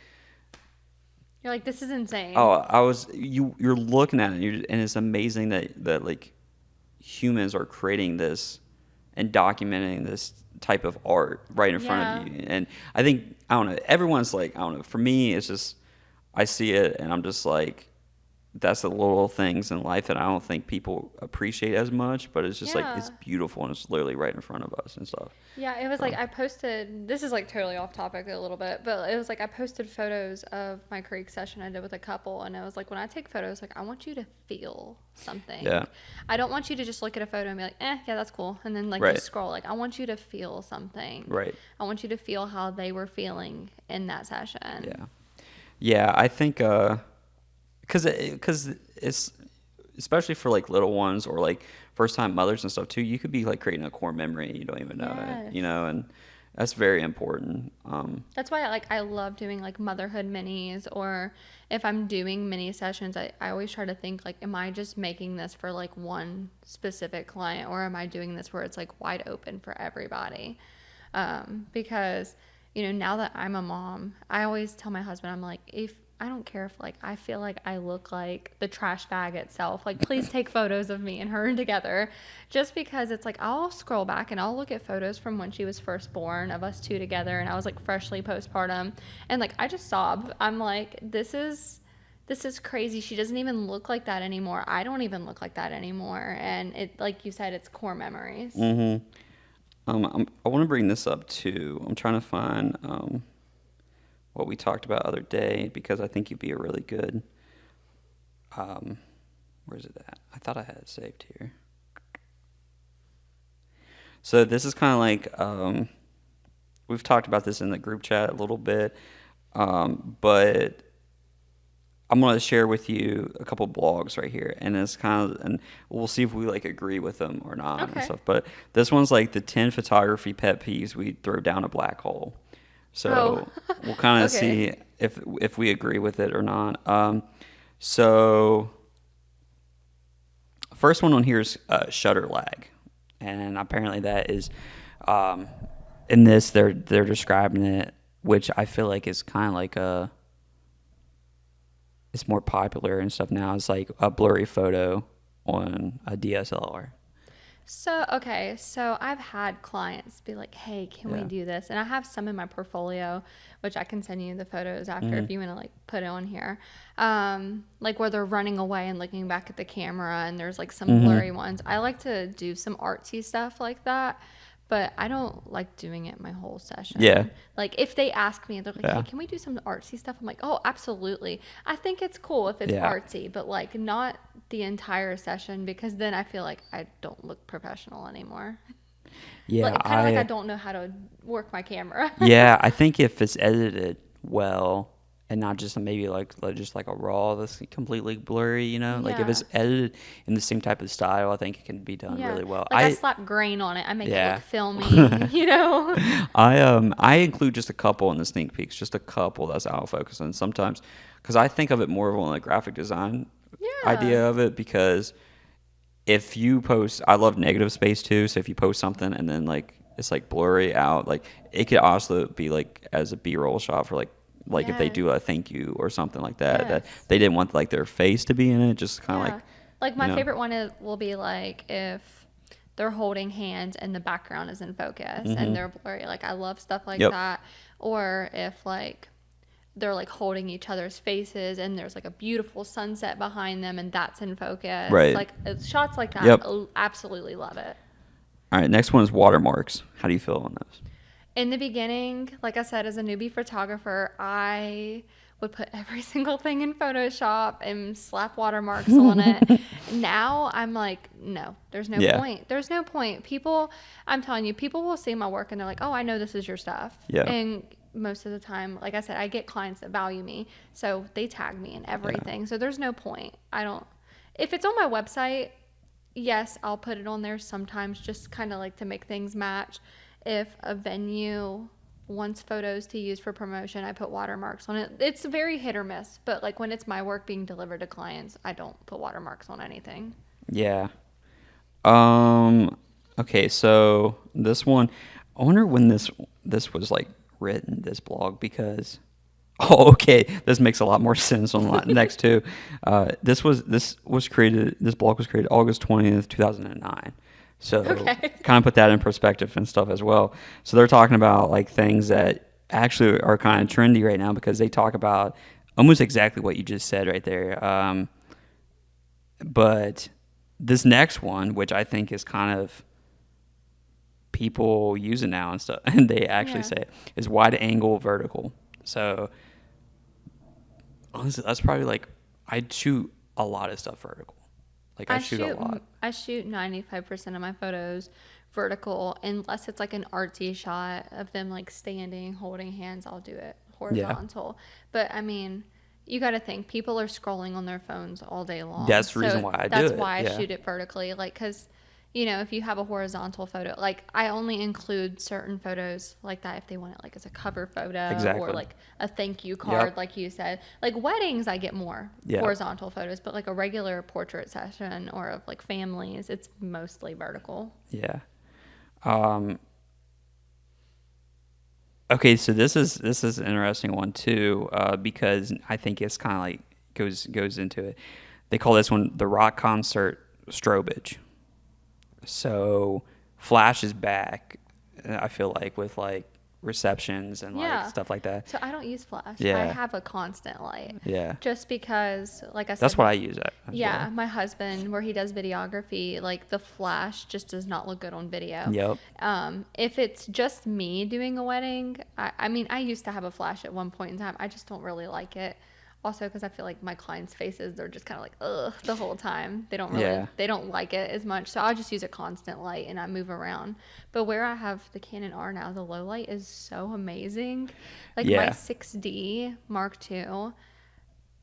You're like, this is insane. oh, you're looking at it, and, and it's amazing that like humans are creating this and documenting this type of art right in front of Yeah. you. And I think, I don't know, everyone's like, I don't know, for me it's just, I see it and I'm just like, that's the little things in life that I don't think people appreciate as much, but it's just like Yeah. it's beautiful and it's literally right in front of us and stuff. Yeah, it was So like I posted, this is like totally off topic a little bit, but it was like I posted photos of my creek session I did with a couple, and it was like when I take photos, like I want you to feel something. yeah, I don't want you to just look at a photo and be like, yeah, that's cool, and then like right, just scroll. Like I want you to feel something. right, I want you to feel how they were feeling in that session. yeah, yeah. I think because it's especially for like little ones or like first time mothers and stuff too, you could be like creating a core memory and you don't even know it, you Yes. know, and that's very important. That's why I love doing like motherhood minis, or if I'm doing mini sessions, I always try to think like, am I just making this for like one specific client, or am I doing this where it's like wide open for everybody? Because, you know, now that I'm a mom, I always tell my husband, I'm like, if I don't care if like I feel like I look like the trash bag itself, like please take photos of me and her together, just because it's like I'll scroll back and I'll look at photos from when she was first born of us two together, and I was like freshly postpartum, and like I just sob. I'm like, this is crazy. She doesn't even look like that anymore. I don't even look like that anymore. And it, like you said, it's core memories. Mm-hmm. I want to bring this up too. I'm trying to find what we talked about other day because I think you'd be a really good. Where's it at? I thought I had it saved here. So this is kind of like we've talked about this in the group chat a little bit, but I'm going to share with you a couple blogs right here, and it's kind of, and we'll see if we like agree with them or not and Okay. stuff. But this one's like the 10 photography pet peeves we throw down a black hole. So Oh. we'll kind of Okay. see if we agree with it or not. So first one on here is shutter lag, and apparently that is in this they're describing it, which I feel like is kind of like a it's more popular and stuff now. It's like a blurry photo on a DSLR. So, okay, so I've had clients be like, hey, can we Yeah. do this? And I have some in my portfolio, which I can send you the photos after Mm-hmm. if you want to like put it on here. Like where they're running away and looking back at the camera, and there's like some Mm-hmm. blurry ones. I like to do some artsy stuff like that. but I don't like doing it my whole Yeah. session. Like if they ask me, they're like, "Hey, Yeah. can we do some artsy stuff?" I'm like, "Oh, absolutely." I think it's cool if it's Yeah. artsy, but like not the entire session because then I feel like I don't look professional anymore. Yeah. Like kind of like I don't know how to work my camera. Yeah, I think if it's edited well and not just maybe just like a raw that's completely blurry, like if it's Yeah. edited in the same type of style, I think it can be done Yeah. really well. Like I slap grain on it. I make it look Yeah. filmy, you know? I include just a couple in the sneak peeks, just a couple that's out of focus, and sometimes because I think of it more of on the graphic design Yeah. idea of it, because if you post, I love negative space too. So if you post something and then like it's like blurry out, like it could also be like as a B-roll shot for like if they Yes. do a thank you or something like that, that Yes. they didn't want like their face to be in it, just kind of Yeah. like, Like you my know. favorite one will be like if they're holding hands and the background is in focus and Mm-hmm. they're blurry. Like I love stuff like Yep. that. Or if like they're like holding each other's faces and there's like a beautiful sunset behind them and that's in focus. Right. Like shots like that, Yep. absolutely love it. All right. Next one is watermarks. How do you feel on those? In the beginning, like I said, as a newbie photographer, I would put every single thing in Photoshop and slap watermarks on it. Now I'm like, no, there's no Yeah. point. There's no point. People, I'm telling you, people will see my work and they're like, oh, I know this is your stuff. Yeah. And most of the time, like I said, I get clients that value me. So they tag me in Yeah. everything. So there's no point. If it's on my website, yes, I'll put it on there sometimes just kind of like to make things match. If a venue wants photos to use for promotion, I put watermarks on it. It's very hit or miss, but like when it's my work being delivered to clients, I don't put watermarks on anything. Yeah. Um. Okay. So this one, I wonder when this was like written, this blog, because oh, okay, this makes a lot more sense on the next two. This blog was created August 20th, 2009. So Okay. kind of put that in perspective and stuff as well. So they're talking about like things that actually are kind of trendy right now, because they talk about almost exactly what you just said right there. But this next one, which I think is kind of people use it now and stuff, and they actually Yeah. say it, is wide angle vertical. So honestly, that's probably like, I'd shoot a lot of stuff vertical. Like I shoot a lot. I shoot 95% of my photos vertical unless it's like an artsy shot of them like standing, holding hands, I'll do it Yeah, horizontal. But I mean, you got to think people are scrolling on their phones all day long. that's the reason So why I do that's it. why I Yeah, shoot it vertically like cuz if you have a horizontal photo, like I only include certain photos like that if they want it like as a cover photo or exactly. like a thank you card, Yep. like you said. Like weddings, I get more Yeah, horizontal photos, but like a regular portrait session or of like families, it's mostly vertical. yeah. Um, okay, so this is an interesting one too, because I think it's kind of like goes into it. They call this one the rock concert strobage. So Flash is back. I feel like with like receptions and like Yeah. stuff like that. So I don't use flash. I Yeah, have a constant light. yeah. Just because, like I That's said, what I use as yeah, well. my husband, where he does videography, like the flash just does not look good on video. Yep. If it's just me doing a wedding, I mean, I used to have a flash at one point in time. I just don't really like it. Also, because I feel like my clients' faces, they're just kind of like, ugh, the whole time. Yeah. They don't like it as much. So I'll just use a constant light and I move around. But where I have the Canon R now, the low light is so amazing. Like my Yeah. 6D Mark II,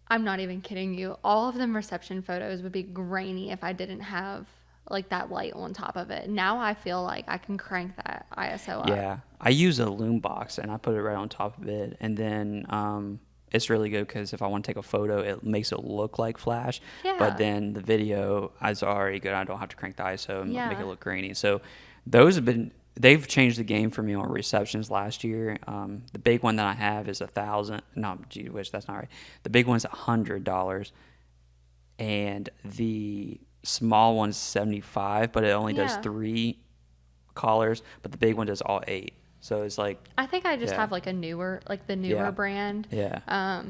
I'm not even kidding you. All of them reception photos would be grainy if I didn't have like that light on top of it. Now I feel like I can crank that ISO up. Yeah. I use a loom box and I put it right on top of it, and then it's really good because if I want to take a photo, it makes it look like flash. But Yeah. then the video is already good. I don't have to crank the ISO and make it Yeah. look grainy. So they've changed the game for me on receptions last year. The big one that I have is 1,000. No, gee whiz, that's not right. The big one's $100, and the small one's 75, but it only does Yeah. 3 collars. But the big one does all 8. So it's like, I think I just yeah, have like the newer yeah, brand, yeah,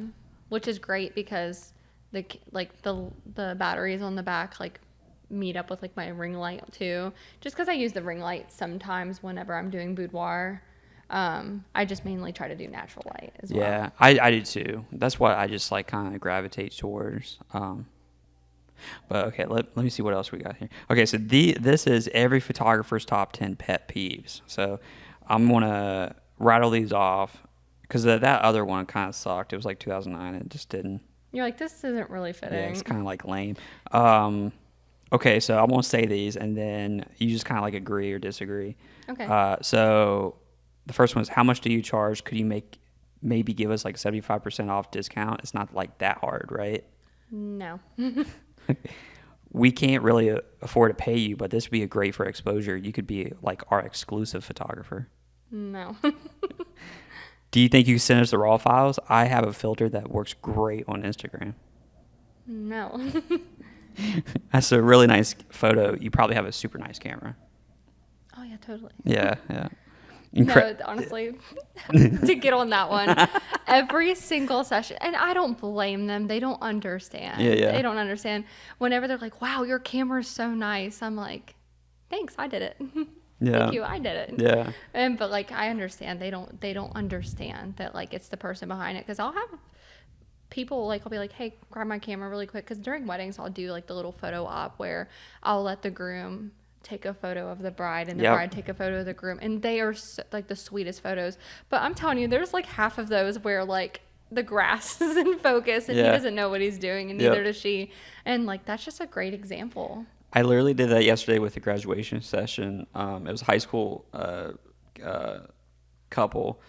which is great because the batteries on the back like meet up with like my ring light too, just because I use the ring light sometimes whenever I'm doing boudoir. I just mainly try to do natural light as well. Yeah, I do too. That's what I just like kind of gravitate towards. But okay, let me see what else we got here. Okay, so this is every photographer's top 10 pet peeves. So I'm gonna rattle these off because that other one kind of sucked. It was like 2009. It just didn't. You're like, this isn't really Yeah, fitting. it's kind of like lame. Okay, so I'm gonna say these, and then you just kind of like agree or disagree. Okay. So the first one is, how much do you charge? Could you maybe give us like 75% off discount? It's not like that hard, right? No. We can't really afford to pay you, but this would be a great for exposure. You could be like our exclusive photographer. No. Do you think you can send us the raw files? I have a filter that works great on Instagram. No. That's a really nice photo. You probably have a super nice camera. Oh yeah, totally. Yeah, yeah. No, honestly, to get on that one, every single session, and I don't blame them. They don't understand. Yeah. They don't understand. Whenever they're like, "Wow, your camera's so nice," I'm like, "Thanks, I did it. Yeah. Thank you, I did it." Yeah. But like, I understand. They don't understand that like it's the person behind it, because I'll have people like, I'll be like, "Hey, grab my camera really quick," because during weddings I'll do like the little photo op where I'll let the groom take a photo of the bride and the bride take a photo of the groom, and they are so, like the sweetest photos. But I'm telling you, there's like half of those where like the grass is in focus and he doesn't know what he's doing, and neither does she, and like that's just a great example. I literally did that yesterday with the graduation session. It was a high school couple,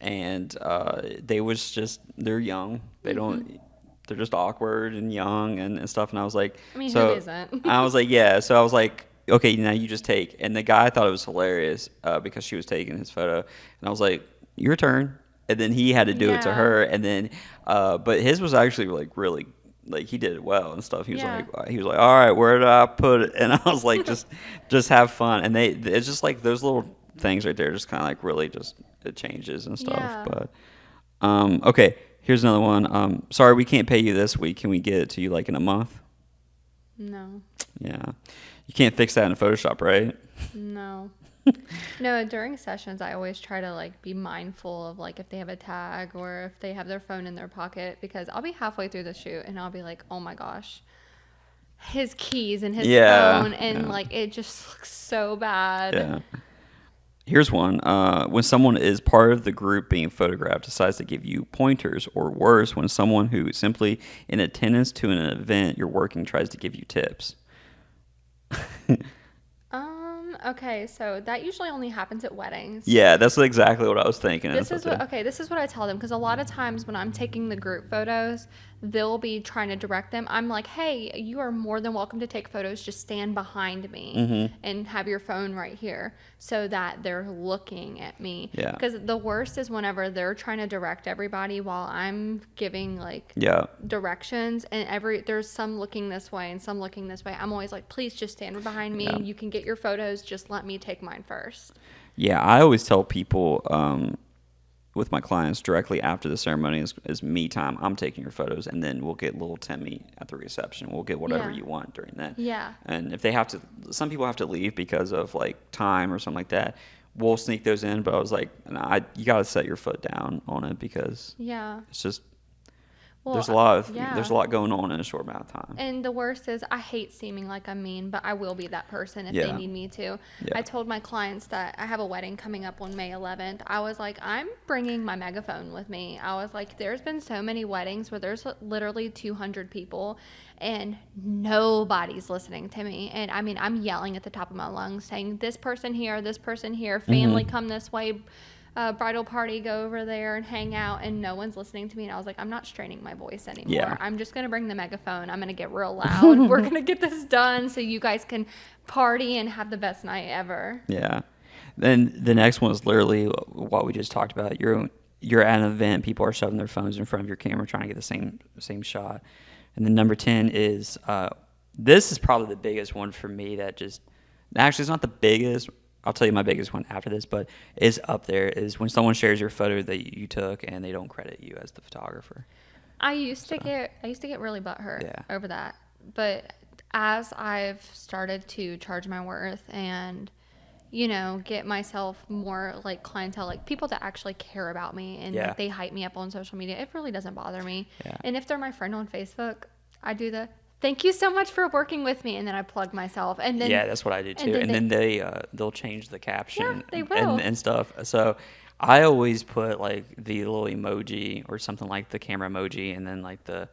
and they're young. They don't. They're just awkward and young and stuff. And I was like, I mean, so who isn't? I was like, yeah. So I was like, okay, now you just take. And the guy thought it was hilarious because she was taking his photo. And I was like, your turn. And then he had to do it to her. And then, but his was actually like really, like he did it well and stuff. He was like, all right, where did I put it? And I was like, just have fun. And it's just like those little things right there, just kind of like really just it changes and stuff. Yeah. But okay, here's another one. Sorry, we can't pay you this week. Can we get it to you like in a month? No. Yeah. You can't fix that in Photoshop, right? No. No, during sessions, I always try to like be mindful of like if they have a tag or if they have their phone in their pocket, because I'll be halfway through the shoot and I'll be like, oh my gosh, his keys and his phone, and like it just looks so bad. Yeah. Here's one. When someone is part of the group being photographed decides to give you pointers, or worse, when someone who is simply in attendance to an event you're working tries to give you tips. Okay, so that usually only happens at weddings. Yeah, that's exactly what I was thinking. This is what I tell them, because a lot of times when I'm taking the group photos, they'll be trying to direct them. I'm like, hey, you are more than welcome to take photos. Just stand behind me and have your phone right here so that they're looking at me. Yeah. Because the worst is whenever they're trying to direct everybody while I'm giving like directions, and there's some looking this way and some looking this way. I'm always like, please just stand behind me. You can get your photos. Just let me take mine first. Yeah, I always tell people with my clients directly after the ceremony is me time. I'm taking your photos, and then we'll get little Timmy at the reception. We'll get whatever you want during that. Yeah. And if they have to, some people have to leave because of like time or something like that. We'll sneak those in, but I was like, nah, you got to set your foot down on it, because it's just there's a lot going on in a short amount of time. And the worst is, I hate seeming like I'm mean, but I will be that person if they need me to. I told my clients that I have a wedding coming up on May 11th. I was like, I'm bringing my megaphone with me. I was like, there's been so many weddings where there's literally 200 people and nobody's listening to me. And I mean, I'm yelling at the top of my lungs saying, this person here, family come this way, bridal party, go over there and hang out, and no one's listening to me. And I was like, I'm not straining my voice anymore. Yeah. I'm just going to bring the megaphone. I'm going to get real loud. We're going to get this done so you guys can party and have the best night ever. Yeah. Then the next one is literally what we just talked about. You're at an event, people are shoving their phones in front of your camera trying to get the same shot. And then number 10 is this is probably the biggest one for me that just actually it's not the biggest. I'll tell you my biggest one after this, but is up there is when someone shares your photo that you took and they don't credit you as the photographer. I used to get really butthurt over that, but as I've started to charge my worth and, you know, get myself more like clientele, like people that actually care about me and Yeah. like they hype me up on social media, it really doesn't bother me. Yeah. And if they're my friend on Facebook, I do the thank you so much for working with me, and then I plug myself, and then Yeah, that's what I do and too. then And they then they'll change the yeah caption they will and stuff. So I always put like the little emoji or something like the camera emoji, and then like the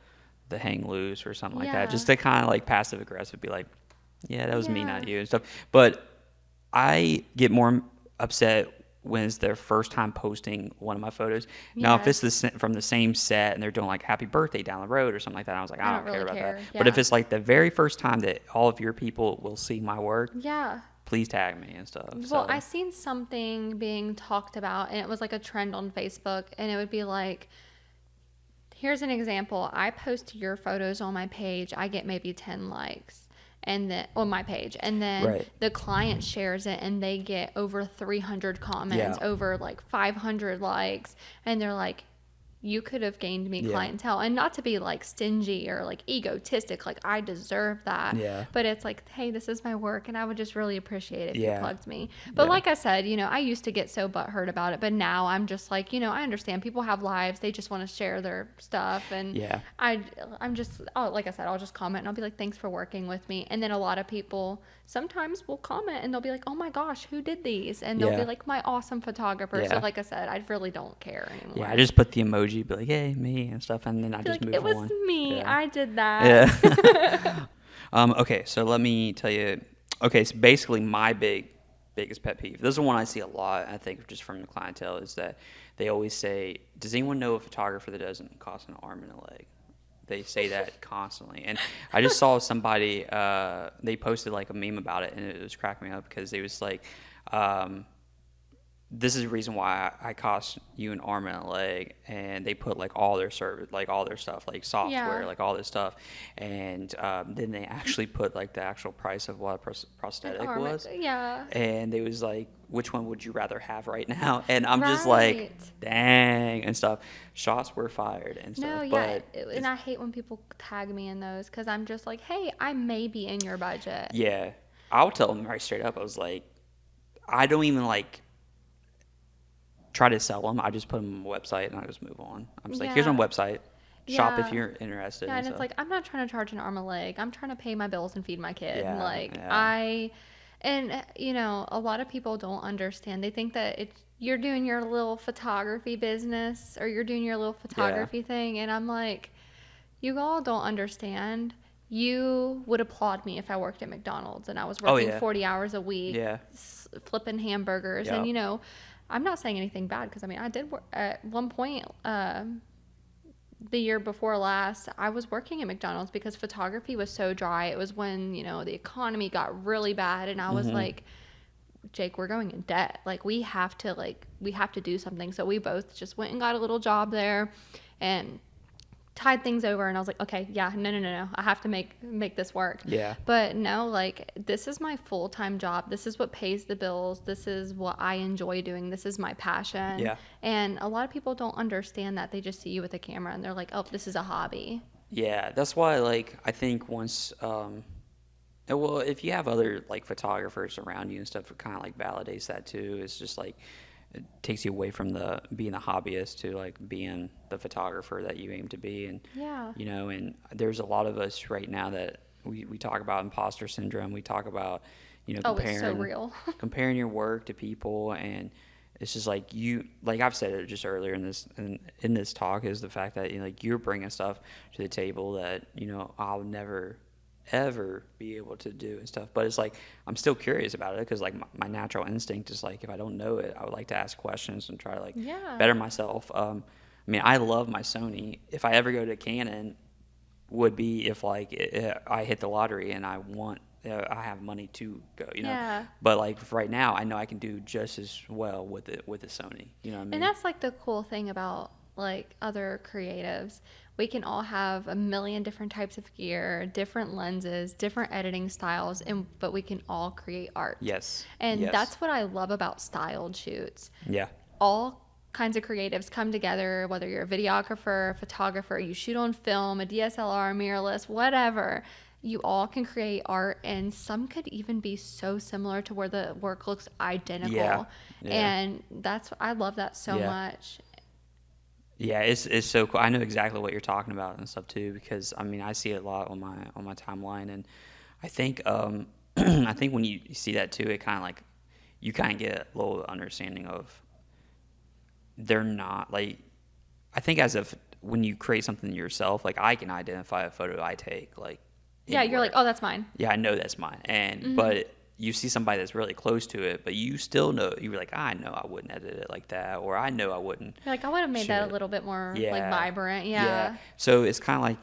hang loose or something like that, yeah just to kind of like passive aggressive, be like, yeah, that was me, yeah not you, and stuff. But I get more upset when it's their first time posting one of my photos. Now, if it's yes. from the same set and they're doing like happy birthday down the road or something like that, I was like, I I don't don't care really about that. care. But if Yeah. it's like the very first time that all of your people will see my work, Yeah. please tag me and stuff. Well, I So, seen something being talked about, and it was like a trend on Facebook, and it would be like, here's an example. I post your photos on my page. I get maybe 10 likes and then on my page. And then right. the client shares it and they get over 300 comments, Yeah. over like 500 likes. And they're like, you could have gained me Yeah. clientele, and not to be like stingy or like egotistic, like I deserve that, Yeah. but it's like, hey, this is my work and I would just really appreciate it if you Yeah. plugged me. But Yeah. like I said, you know, I used to get so butthurt about it, but now I'm just like, you know, I understand people have lives, they just want to share their stuff, and Yeah. I'm just, oh, like I said, I'll just comment and I'll be like, thanks for working with me. And then a lot of people sometimes will comment and they'll be like, oh my gosh, who did these? And they'll be Yeah. like, my awesome photographer. So Yeah. like I said, I really don't care anymore. Yeah. I just put the emoji, be like, hey, me and stuff, and then I Feel just like move it was on. me. Yeah. I did that. Yeah. Okay, so let me tell you. Okay, so basically, my biggest pet peeve. This is one I see a lot. I think just from the clientele is that they always say, "Does anyone know a photographer that doesn't cost an arm and a leg?" They say that constantly, and I just saw somebody. They posted like a meme about it, and it was cracking me up because it was like. This is the reason why I cost you an arm and a leg, and they put like all their service, like all their stuff, like software, Yeah. like all this stuff, and then they actually put like the actual price of what a An prosthetic arm. was, Yeah. and it was like, which one would you rather have right now? And I'm just like, Right. dang, and stuff. Shots were fired and No, stuff, yeah. but And I hate when people tag me in those because I'm just like, hey, I may be in your budget. yeah, I'll tell them right straight up. I was like, I don't even like try to sell them. I just put them on my website and I just move on. I'm just like, here's my Yeah. website. Shop if Yeah. you're interested Yeah, and and it's stuff. like I'm not trying to charge an arm a leg. I'm trying to pay my bills and feed my kid. Yeah, Like yeah, and you know, a lot of people don't understand. They think that it's you're doing your little photography business or you're doing your little yeah. photography thing, and I'm like, you all don't understand. You would applaud me if I worked at McDonald's and I was Oh working yeah, 40 hours a week, yeah, flipping hamburgers. And yeah, you know, I'm not saying anything bad because I mean, I did work at one point. The year before last, I was working at McDonald's because photography was so dry. It was when, you know, the economy got really bad and I was hmm like, Jake, we're going in debt. We have to do something. So we both just went and got a little job there and tied things over, and I was like, okay, yeah, no. I have to make this work. yeah, But no, like this is my full-time job. This is what pays the bills. This is what I enjoy doing. This is my passion. yeah, And a lot of people don't understand that. They just see you with a camera and they're like, "Oh, this is a hobby." yeah. That's why, like, I think once, well, if you have other like photographers around you and stuff, it kind of like validates that too. It's just like it takes you away from the being a hobbyist to like being the photographer that you aim to be, and Yeah. and there's a lot of us right now that we talk about imposter syndrome. We talk about Oh, it's so comparing real. comparing your work to people, and it's just like like I've said it just earlier in this talk, is the fact that like you're bringing stuff to the table that I'll never ever be able to do and stuff. But it's like I'm still curious about it because like my natural instinct is like if I don't know it, I would like to ask questions and try to like Yeah. better myself. I mean, I love my Sony. If I ever go to Canon, would be if like I hit the lottery and I have money to go. Yeah. But like right now, I know I can do just as well with it with the Sony. You know what I And mean? that's like the cool thing about like other creatives. We can all have a million different types of gear, different lenses, different editing styles, but we can all create art. Yes. And Yes. that's what I love about styled shoots. Yeah. All kinds of creatives come together, whether you're a videographer, a photographer, you shoot on film, a DSLR, mirrorless, whatever. you all can create art, and some could even be so similar to where the work looks Yeah. identical. Yeah. And I love that so Yeah. much. Yeah, it's so cool. I know exactly what you're talking about and stuff too, because I mean I see it a lot on my timeline, and I think I think when you see that too, it kind of like you kind of get a little understanding of they're not like I think as if when you create something yourself, like I can identify a photo I take like Yeah, you're like, anywhere. oh, that's mine. Yeah, I know that's mine, and Hmm. but you see somebody that's really close to it, but you still know you're like I know I wouldn't edit it like that, or I know I wouldn't You're like, I would have made shoot that a it. little bit more like Yeah, vibrant. yeah. Yeah. So it's kind of like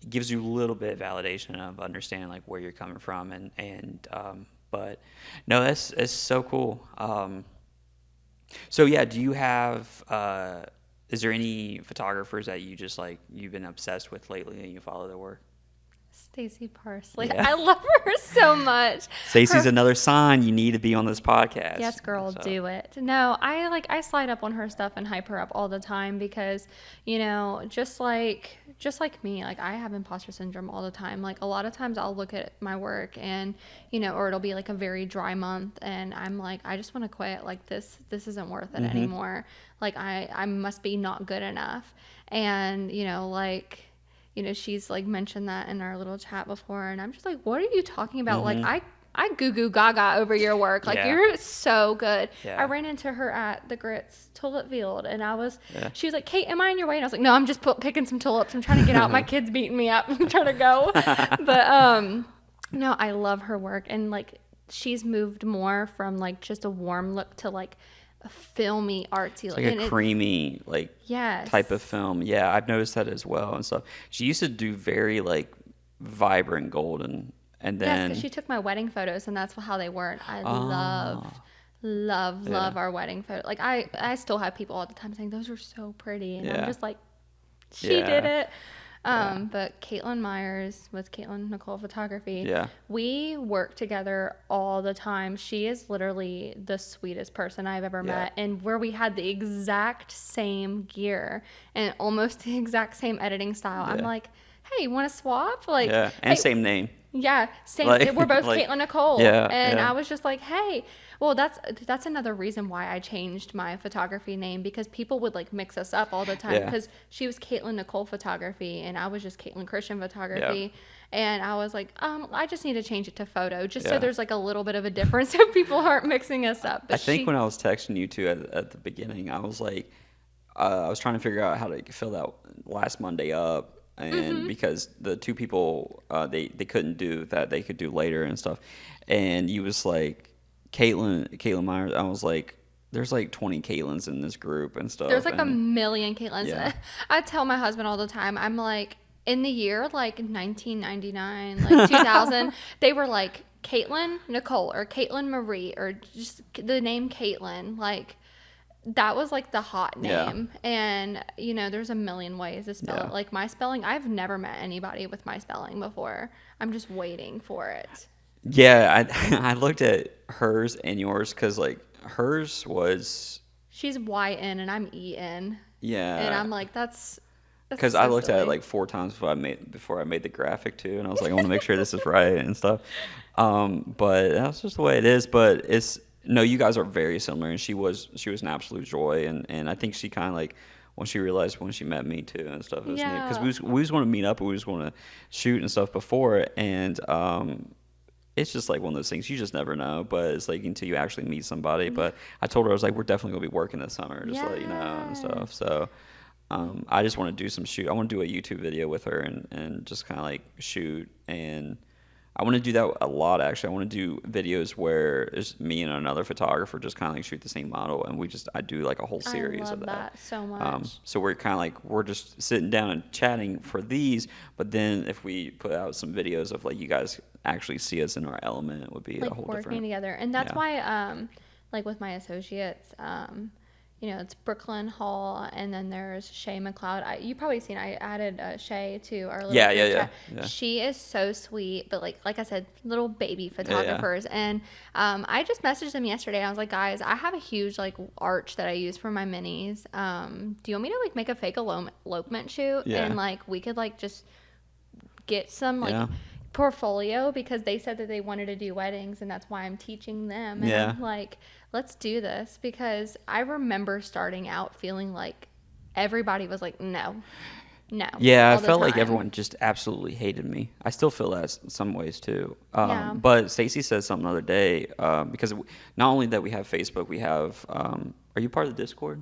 it gives you a little bit of validation of understanding like where you're coming from, but no, that's it's so cool. So yeah, do you have is there any photographers that you just like you've been obsessed with lately and you follow their work? Stacey Parsley. Yeah. I love her so much. Stacey's Her another sign you need to be on this podcast. Yes, girl, So do it. No, I slide up on her stuff and hype her up all the time because, just like me, like I have imposter syndrome all the time. Like a lot of times I'll look at my work and, or it'll be like a very dry month and I'm like, I just want to quit. Like this isn't worth it anymore. Like I must be not good enough. And, she's like mentioned that in our little chat before and I'm just like, what are you talking about? Like I goo goo gaga over your work. Like yeah, you're so good. I yeah, ran into her at the Grits Tulip Field and yeah. she was like, Kate, am I in your way? And I was like, no, I'm just picking some tulips. I'm trying to get out. My kid's beating me up. I'm trying to go. But, no, I love her work. And like, she's moved more from like just a warm look to like a filmy artsy look. Like a creamy like Yes. type of film. Yeah, I've noticed that as well and stuff. She used to do very like vibrant golden, and Yes, because then she took my wedding photos, and that's how they were. I oh love yeah, our wedding photo. Like I still have people all the time saying those are so pretty, and I'm yeah, just like, she did yeah, it. yeah, But Caitlin Myers with Caitlin Nicole Photography, yeah, we work together all the time. She is literally the sweetest person I've ever yeah, met, and where we had the exact same gear and almost the exact same editing style. I'm yeah, like, hey, want to swap? Like, yeah, and hey, same name. yeah, same. Like We're both like Caitlin Nicole, yeah, and yeah, I was just like, "Hey, well, that's another reason why I changed my photography name because people would like mix us up all the time yeah, because she was Caitlin Nicole Photography and I was just Caitlin Christian yeah, Photography, and I was like, I just need to change it to photo just so yeah. there's like a little bit of a difference so people aren't mixing us up." I But think she, when I was texting you two at the beginning, I was like, I was trying to figure out how to fill that last Monday up, and because the two people they couldn't do that, they could do later and stuff, and you was like, Caitlin Myers. I was like, there's like 20 Caitlins in this group and there's stuff, like a and million Caitlins. yeah, I tell my husband all the time, I'm like, in the year like 1999, like 2000, they were like Caitlin Nicole or Caitlin Marie or just the name Caitlin. Like, that was like the hot yeah, name. And, there's a million ways to spell yeah. it. Like, my spelling, I've never met anybody with my spelling before. I'm just waiting for it. Yeah, I I looked at hers and yours because like hers was She's YN and I'm EN. And yeah I'm like, that's because I so looked at it silly. like four times before I made the graphic too, and I was like, I want to make sure this is right and stuff. But that's just the way it is. But it's no, you guys are very similar, and she was an absolute joy, and I think she kind of like when she realized when she met me too and stuff, it was neat because Yeah. we was going to meet up, and we was going to shoot and stuff before, and it's just like one of those things you just never know, but it's like until you actually meet somebody. But I told her I was like, we're definitely gonna be working this summer, just to let you know and stuff. Yes. So I just want to do some shoot. I want to do a YouTube video with her and just kind of like shoot. And I want to do that a lot actually. I want to do videos where it's me and another photographer just kind of like shoot the same model, and I do like a whole I series of love that. that so much. So we're kind of like we're just sitting down and chatting for these, but then if we put out some videos of like you guys actually see us in our element, it would be a Like whole working different. together. And that's Yeah. why, like with my associates, it's Brooklyn Hall and then there's Shay McLeod. You probably seen I added Shay to our little Yeah, yeah, group yeah, chat. yeah, She is so sweet, but like I said, little baby yeah, yeah, photographers. And I just messaged them yesterday. I was like, guys, I have a huge like arch that I use for my minis. Do you want me to like make a fake elopement shoot yeah, and like we could like just get some like yeah. portfolio because they said that they wanted to do weddings and that's why I'm teaching them. And Yeah. I'm like, let's do this because I remember starting out feeling like everybody was like, no, no, Yeah, I all the felt like time. everyone just absolutely hated me. I still feel that in some ways too. Yeah. But Stacy said something the other day because not only that we have Facebook, we have. Are you part of the Discord?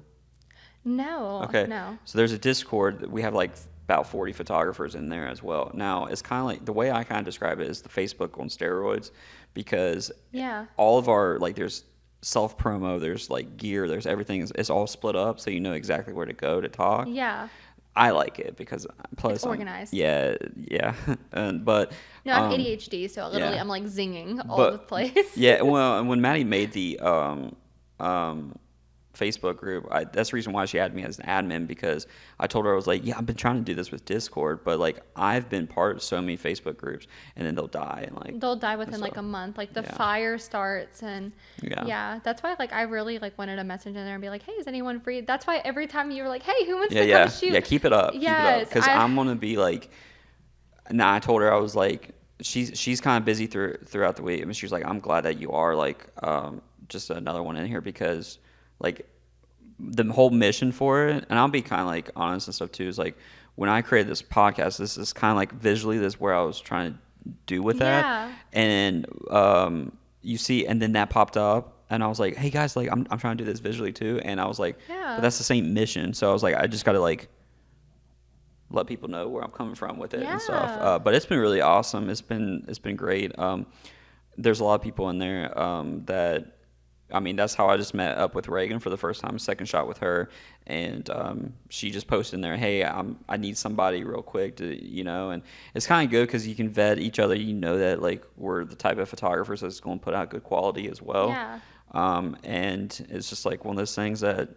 No, Okay, no. so there's a Discord that we have like about 40 photographers in there as well. Now it's kind of like the way I kind of describe it is the Facebook on steroids, because Yeah. all of our like there's self promo, there's like gear, there's everything. It's all split up, so you know exactly where to go to talk. Yeah. I like it because It's plus I'm organized. yeah yeah, and but No, I have ADHD, so literally yeah, I'm like zinging all over the but place. yeah. Well, and when Maddie made the um Facebook group, that's the reason why she had me as an admin, because I told her, I was like, yeah, I've been trying to do this with Discord, but like I've been part of so many Facebook groups and then they'll die and like They'll die and within like stuff. a month. Like the Yeah, fire starts and yeah, yeah, that's why like I really like wanted to message in there and be like, hey, is anyone free? That's why every time you were like, hey, who wants yeah, to come yeah, yeah. shoot? Keep it up, Yes, because I'm gonna be like. Now I told her, I was like, she's kind of busy throughout the week. I mean, she was like, I'm glad that you are like just another one in here, because like the whole mission for it, and I'll be kind of like honest and stuff too, is like when I created this podcast, this is kind of like visually this is where I was trying to do with that, yeah, and you see, and then that popped up, and I was like, hey guys, like I'm trying to do this visually too, and I was like, but yeah, that's the same mission, so I was like, I just got to like let people know where I'm coming from with it and stuff. yeah. But it's been really awesome. It's been great. There's a lot of people in there that, I mean, that's how I just met up with Reagan for the first time. Second shot with her, and she just posted in there, "Hey, I need somebody real quick to, and it's kind of good because you can vet each other. You know that like we're the type of photographers that's going to put out good quality as well. Yeah. And it's just like one of those things that,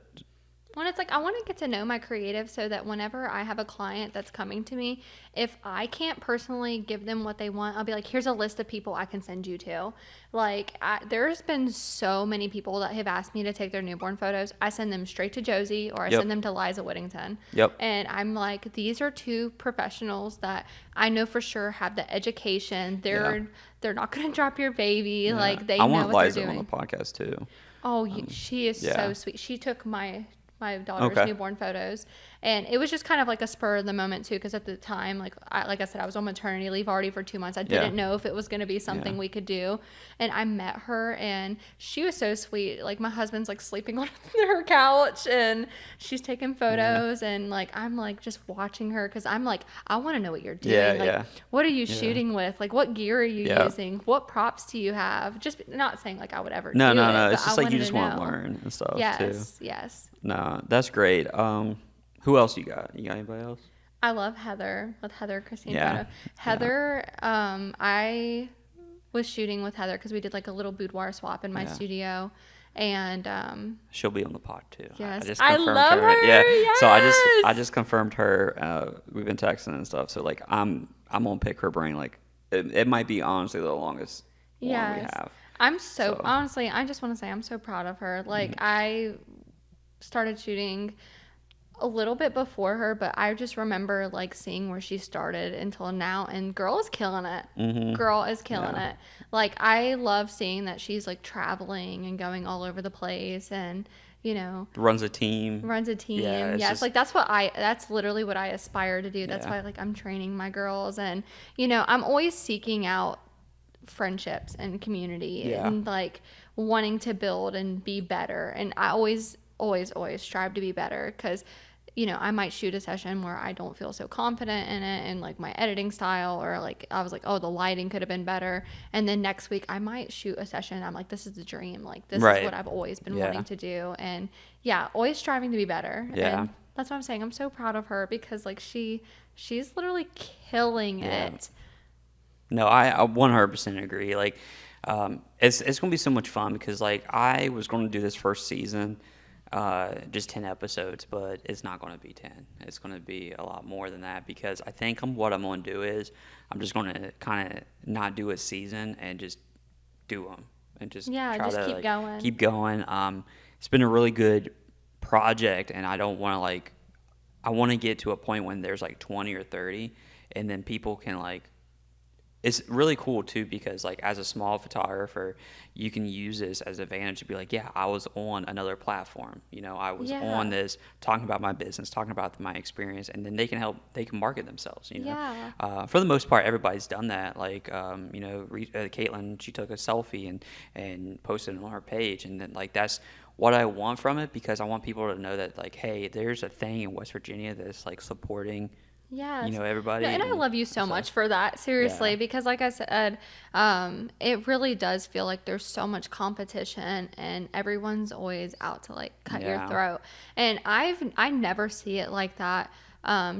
When it's like I want to get to know my creative so that whenever I have a client that's coming to me, if I can't personally give them what they want, I'll be like, here's a list of people I can send you to. Like, there's been so many people that have asked me to take their newborn photos. I send them straight to Josie or I yep, send them to Liza Whittington. yep, And I'm like, these are two professionals that I know for sure have the education. yeah, They're not going to drop your baby. yeah. Like they I know want what they're Liza on the doing. podcast too. Oh, she is Yeah. so sweet. She took my daughter's Okay. newborn photos, and it was just kind of like a spur of the moment too, because at the time, like I said, I was on maternity leave already for 2 months. I Yeah. didn't know if it was going to be something Yeah. we could do, and I met her, and she was so sweet. Like my husband's like sleeping on her couch, and she's taking photos, and like I'm like just watching her because I'm like I want to know what you're doing. Yeah. Like Yeah. what are you Yeah. shooting with? Like what gear are you Yeah. using? What props do you have? Just not saying like I would ever No, do no, it, no. but It's I just like you wanted just to want to know. learn and stuff too. Yes, yes. No, that's great. Who else you got? You got anybody else? I love Heather with Heather Christine Yeah. Photo. Heather, I was shooting with Heather because we did like a little boudoir swap in my Yeah. studio, and She'll be on the pod too. yes, just I confirmed love her. Yeah. So I Yes. just confirmed her. We've been texting and stuff. So like I'm gonna pick her brain. Like it might be honestly the longest one we Yes. have. I'm so So. honestly, I just want to say I'm so proud of her. Like I started shooting a little bit before her, but I just remember like seeing where she started until now, and girl is killing it. Mm-hmm. Girl is killing Yeah. it. Like I love seeing that she's like traveling and going all over the place, and Runs a team. runs a team. Yeah, it's Yes, just- like that's literally what I aspire to do. That's Yeah. why like I'm training my girls, and I'm always seeking out friendships and community Yeah. and like wanting to build and be better. And I always strive to be better because I might shoot a session where I don't feel so confident in it and like my editing style, or like I was like, oh, the lighting could have been better. And then next week I might shoot a session. I'm like, this is the dream. Like this Right. is what I've always been Yeah. wanting to do. And yeah, always striving to be better. Yeah. And that's what I'm saying. I'm so proud of her because like she's literally killing Yeah. it. No, I 100% agree. Like, it's gonna be so much fun because like I was going to do this first season, just 10 episodes, but it's not going to be 10. It's going to be a lot more than that because I think what I'm going to do is I'm just going to kind of not do a season and just do them and just Yeah, try just to keep like, going. keep going. It's been a really good project, and I don't want to like I want to get to a point when there's like 20 or 30, and then people can like it's really cool too because like as a small photographer, you can use this as an advantage to be like, yeah, I was on another platform. You know, I was on Yeah. this talking about my business, talking about my experience, and then they can market themselves. You know, Yeah. for the most part, everybody's done that. Like, you know, Caitlin, she took a selfie and posted it on her page, and then like that's what I want from it because I want people to know that like, hey, there's a thing in West Virginia that's like supporting, you Yes. know, No, everybody and I and love you so stuff. much for that, Yeah. seriously, because like I said, it really does feel like there's so much competition and everyone's always out to like cut your Yeah. throat. And I never see it like that.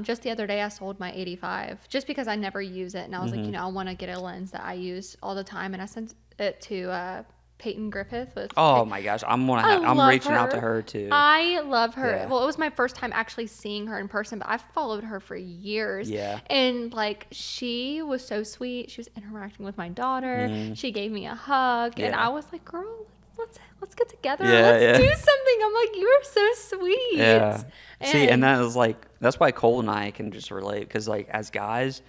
Just the other day I sold my 85 just because I never use it and I was like, Hmm. I want to get a lens that I use all the time and I sent it to Peyton Griffith with Oh my gosh, I I'm love reaching out to her. her too. I love her. Yeah. Well, it was my first time actually seeing her in person, but I've followed her for years. Yeah. And like she was so sweet. She was interacting with my daughter. Mm. She gave me a hug, and I Yeah. was like, "Girl, let's get together. Yeah, Let's do yeah. something." I'm like, "You are so sweet." Yeah. See, and And that was like that's why Cole and I can just relate because like as guys,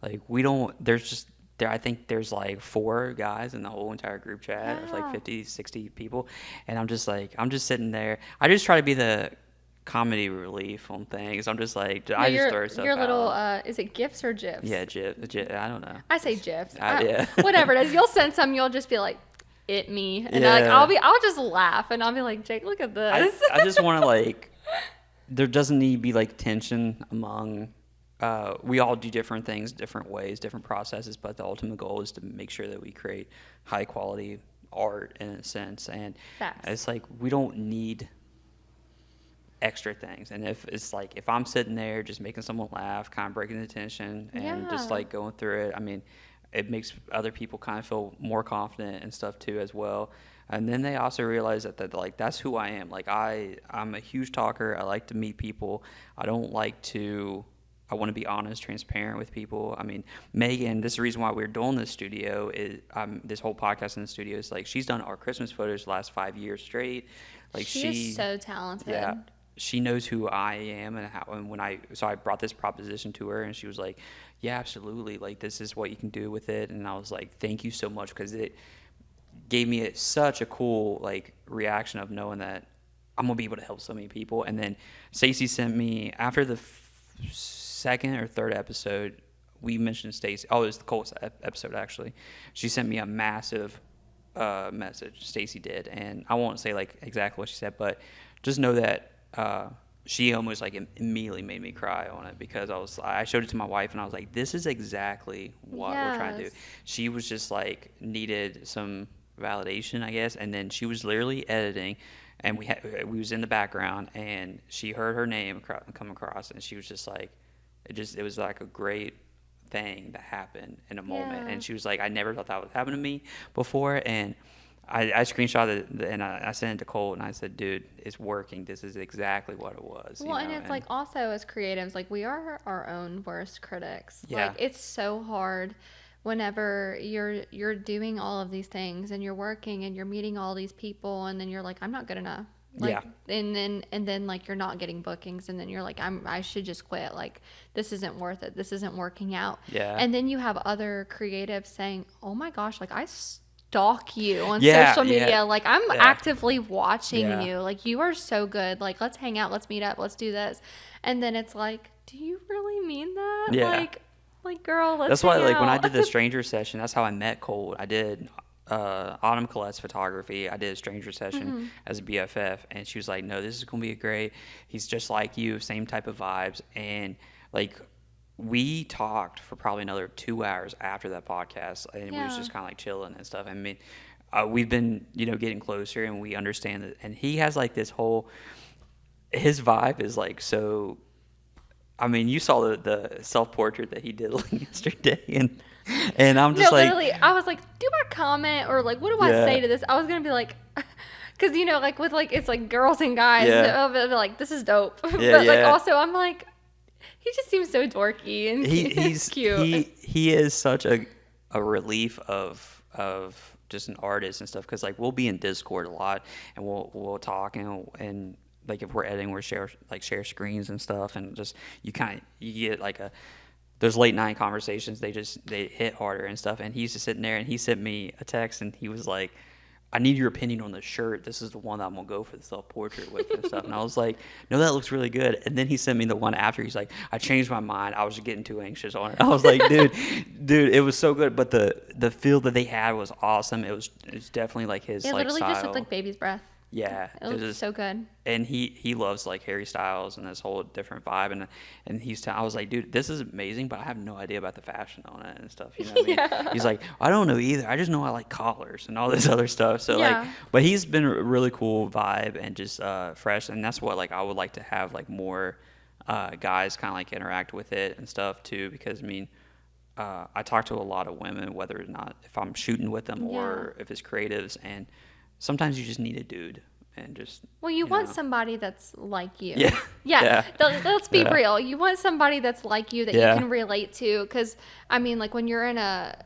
like we don't there's just there I think there's like four guys in the whole entire group chat of like yeah. 50, 60 people, and I'm just sitting there. I just try to be the comedy relief on things. I'm just like No, I just throw your stuff little out. is it gifs or gifs? Yeah, I don't know. I say gifs. Yeah. Whatever it is. You'll send some. You'll just be like, "It me," and Yeah. I'll just laugh and I'll be like, "Jake, look at this." I just want to like there doesn't need to be like tension among we all do different things different ways different processes but the ultimate goal is to make sure that we create high quality art in a sense and Facts. it's like we don't need extra things and if it's like if I'm sitting there just making someone laugh kind of breaking the tension and just Yeah. like going through it I mean it makes other people kind of feel more confident and stuff too as well and then they also realize that like that's who I am like I'm a huge talker I like to meet people I don't like to I want to be honest transparent with people I mean Megan this is the reason why we're doing this studio is this whole podcast in the studio is like she's done our Christmas photos the last 5 years straight like She is so talented. yeah, she knows who I am and how. And when I brought this proposition to her, and she was like, "Yeah, absolutely. Like this is what you can do with it." And I was like, "Thank you so much," because it gave me such a cool like reaction of knowing that I'm gonna be able to help so many people. And then Stacey sent me after the second or third episode. We mentioned Stacey. Oh, it was the Cole's episode actually. She sent me a massive message. Stacey did, and I won't say like exactly what she said, but just know that she almost like immediately made me cry on it because I showed it to my wife and I was like, this is exactly what we're trying to do. Yes. She was just like needed some validation, I guess, and then she was literally editing, and we was in the background and she heard her name come across and she was just like, it was like a great thing that happened in a moment. Yeah. And she was like, I never thought that would happen to me before. And I screenshotted it and I sent it to Cole and I said, dude, it's working. This is exactly what it was. Well, and it's like also as creatives, like we are our own worst critics. Yeah. Like it's so hard whenever you're doing all of these things and you're working and you're meeting all these people and then you're like, I'm not good enough. Like Yeah. and then like you're not getting bookings and then you're like I should just quit. Like this isn't worth it. This isn't working out. Yeah. And then you have other creatives saying, "Oh my gosh, like I stalk you on Yeah, social media. yeah, Like I'm yeah. actively watching Yeah. you. Like you are so good. Like let's hang out, let's meet up, let's do this." And then it's like, "Do you really mean that?" Yeah. Like girl, let's That's why, hang like, when I out. did the stranger session, that's how I met Cole. I did Autumn Colette's photography. I did a stranger session as a BFF, and she was like, "No, this is gonna be a great. He's just like you, same type of vibes." And like, we talked for probably another 2 hours after that podcast, and we was Yeah. just kind of like chilling and stuff. I mean, we've been getting closer, and we understand that. And he has like this whole his vibe is like so. I mean, you saw the self portrait that he did like yesterday, and I'm No, just like, literally, I was like, "Do I comment or like what do I yeah, say to this?" I was gonna be like, because like with like it's like girls and guys, yeah, I'll be like, "This is dope," yeah, but like yeah. also I'm like, he just seems so dorky and He's cute. he is such a relief of just an artist and stuff because like we'll be in Discord a lot and we'll talk and like if we're editing we'll share screens and stuff and just you get like those late night conversations, they hit harder and stuff. And he's just sitting there, and he sent me a text, and he was like, I need your opinion on the shirt. This is the one that I'm gonna go for the self portrait with and stuff. And I was like, no, that looks really good. And then he sent me the one after. He's like, I changed my mind. I was getting too anxious on it. I was like, dude, it was so good. But the feel that they had was awesome. It was definitely like his It like literally style. just looked like baby's breath. Yeah, It looked so good. And he loves like Harry Styles and this whole different vibe. And I was like, dude, this is amazing, but I have no idea about the fashion on it and stuff. You know what I mean? Yeah. He's like, I don't know either. I just know I like collars and all this other stuff. So Yeah. like, but he's been a really cool vibe and just fresh. And that's what like I would like to have like more guys kind of like interact with it and stuff too. Because I mean, I talk to a lot of women, whether or not if I'm shooting with them or if it's creatives, and sometimes you just need a dude and just. Well, you want somebody that's like you. Yeah. Yeah. Let's be Yeah. real. You want somebody that's like you that Yeah. you can relate to. Because, I mean, like when you're in a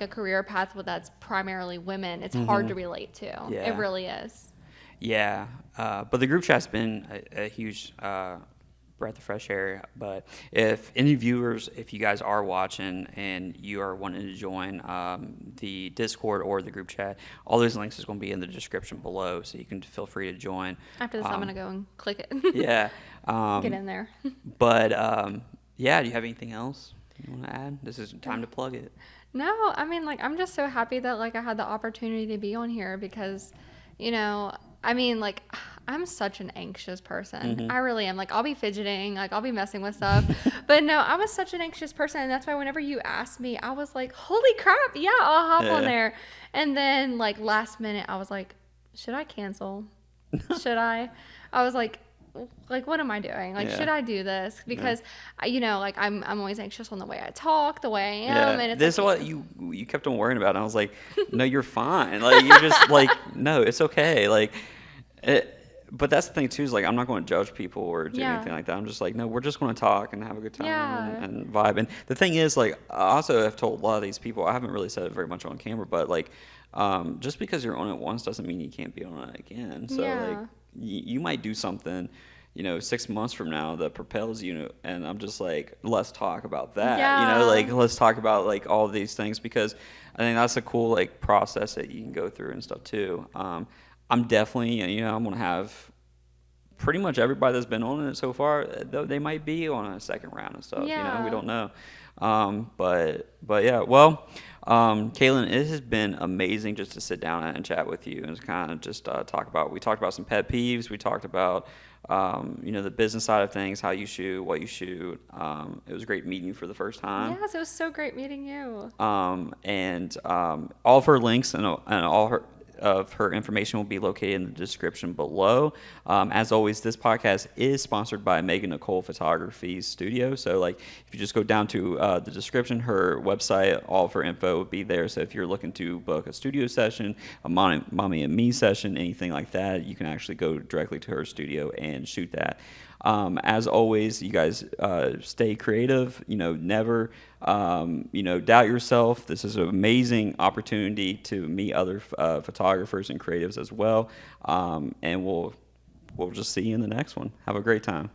career path that's primarily women, it's hard to relate to. Yeah. It really is. Yeah, but the group chat's been a huge breath of fresh air. But if any viewers, if you guys are watching and you are wanting to join the Discord or the group chat, all those links is going to be in the description below, so you can feel free to join. After this, I'm going to go and click it. Yeah. Get in there. But yeah, do you have anything else you want to add? This is time to plug it. No, I mean, like, I'm just so happy that, like, I had the opportunity to be on here because, you know, I mean, like, I'm such an anxious person. I really am. Like, I'll be fidgeting, like, I'll be messing with stuff. But no, I was such an anxious person. And that's why whenever you asked me, I was like, holy crap, yeah, I'll hop on there. And then, like, last minute, I was like, should I cancel? Should I? I was like, what am I doing? Like, should I do this? Because, you know, like, I'm always anxious on the way I talk, the way I am. And it's this like, is what you kept on worrying about. And I was like, no, you're fine. Like, you're just like, no, it's okay. Like, but that's the thing too, is like, I'm not going to judge people or do anything like that. I'm just like, no, we're just going to talk and have a good time and vibe. And the thing is, like, I also have told a lot of these people, I haven't really said it very much on camera, but like, just because you're on it once doesn't mean you can't be on it again. So like, you might do something, you know, 6 months from now that propels you, and I'm just like, let's talk about that. You know, like, let's talk about like all these things, because I think that's a cool like process that you can go through and stuff too. I'm definitely, you know, I'm gonna have pretty much everybody that's been on it so far, though they might be on a second round and stuff. You know, we don't know. But yeah, well, Kaitlen, it has been amazing just to sit down and chat with you and kind of just we talked about some pet peeves. We talked about, you know, the business side of things, how you shoot, what you shoot. It was great meeting you for the first time. Yes, it was so great meeting you. And all of her links and all of her information will be located in the description below. As always, this podcast is sponsored by Megan Nicole Photography Studio. So, like, if you just go down to the description, her website, all of her info will be there. So if you're looking to book a studio session, a mommy and me session, anything like that, you can actually go directly to her studio and shoot that. As always, you guys stay creative. You know, never you know, doubt yourself. This is an amazing opportunity to meet other photographers and creatives as well. And we'll just see you in the next one. Have a great time.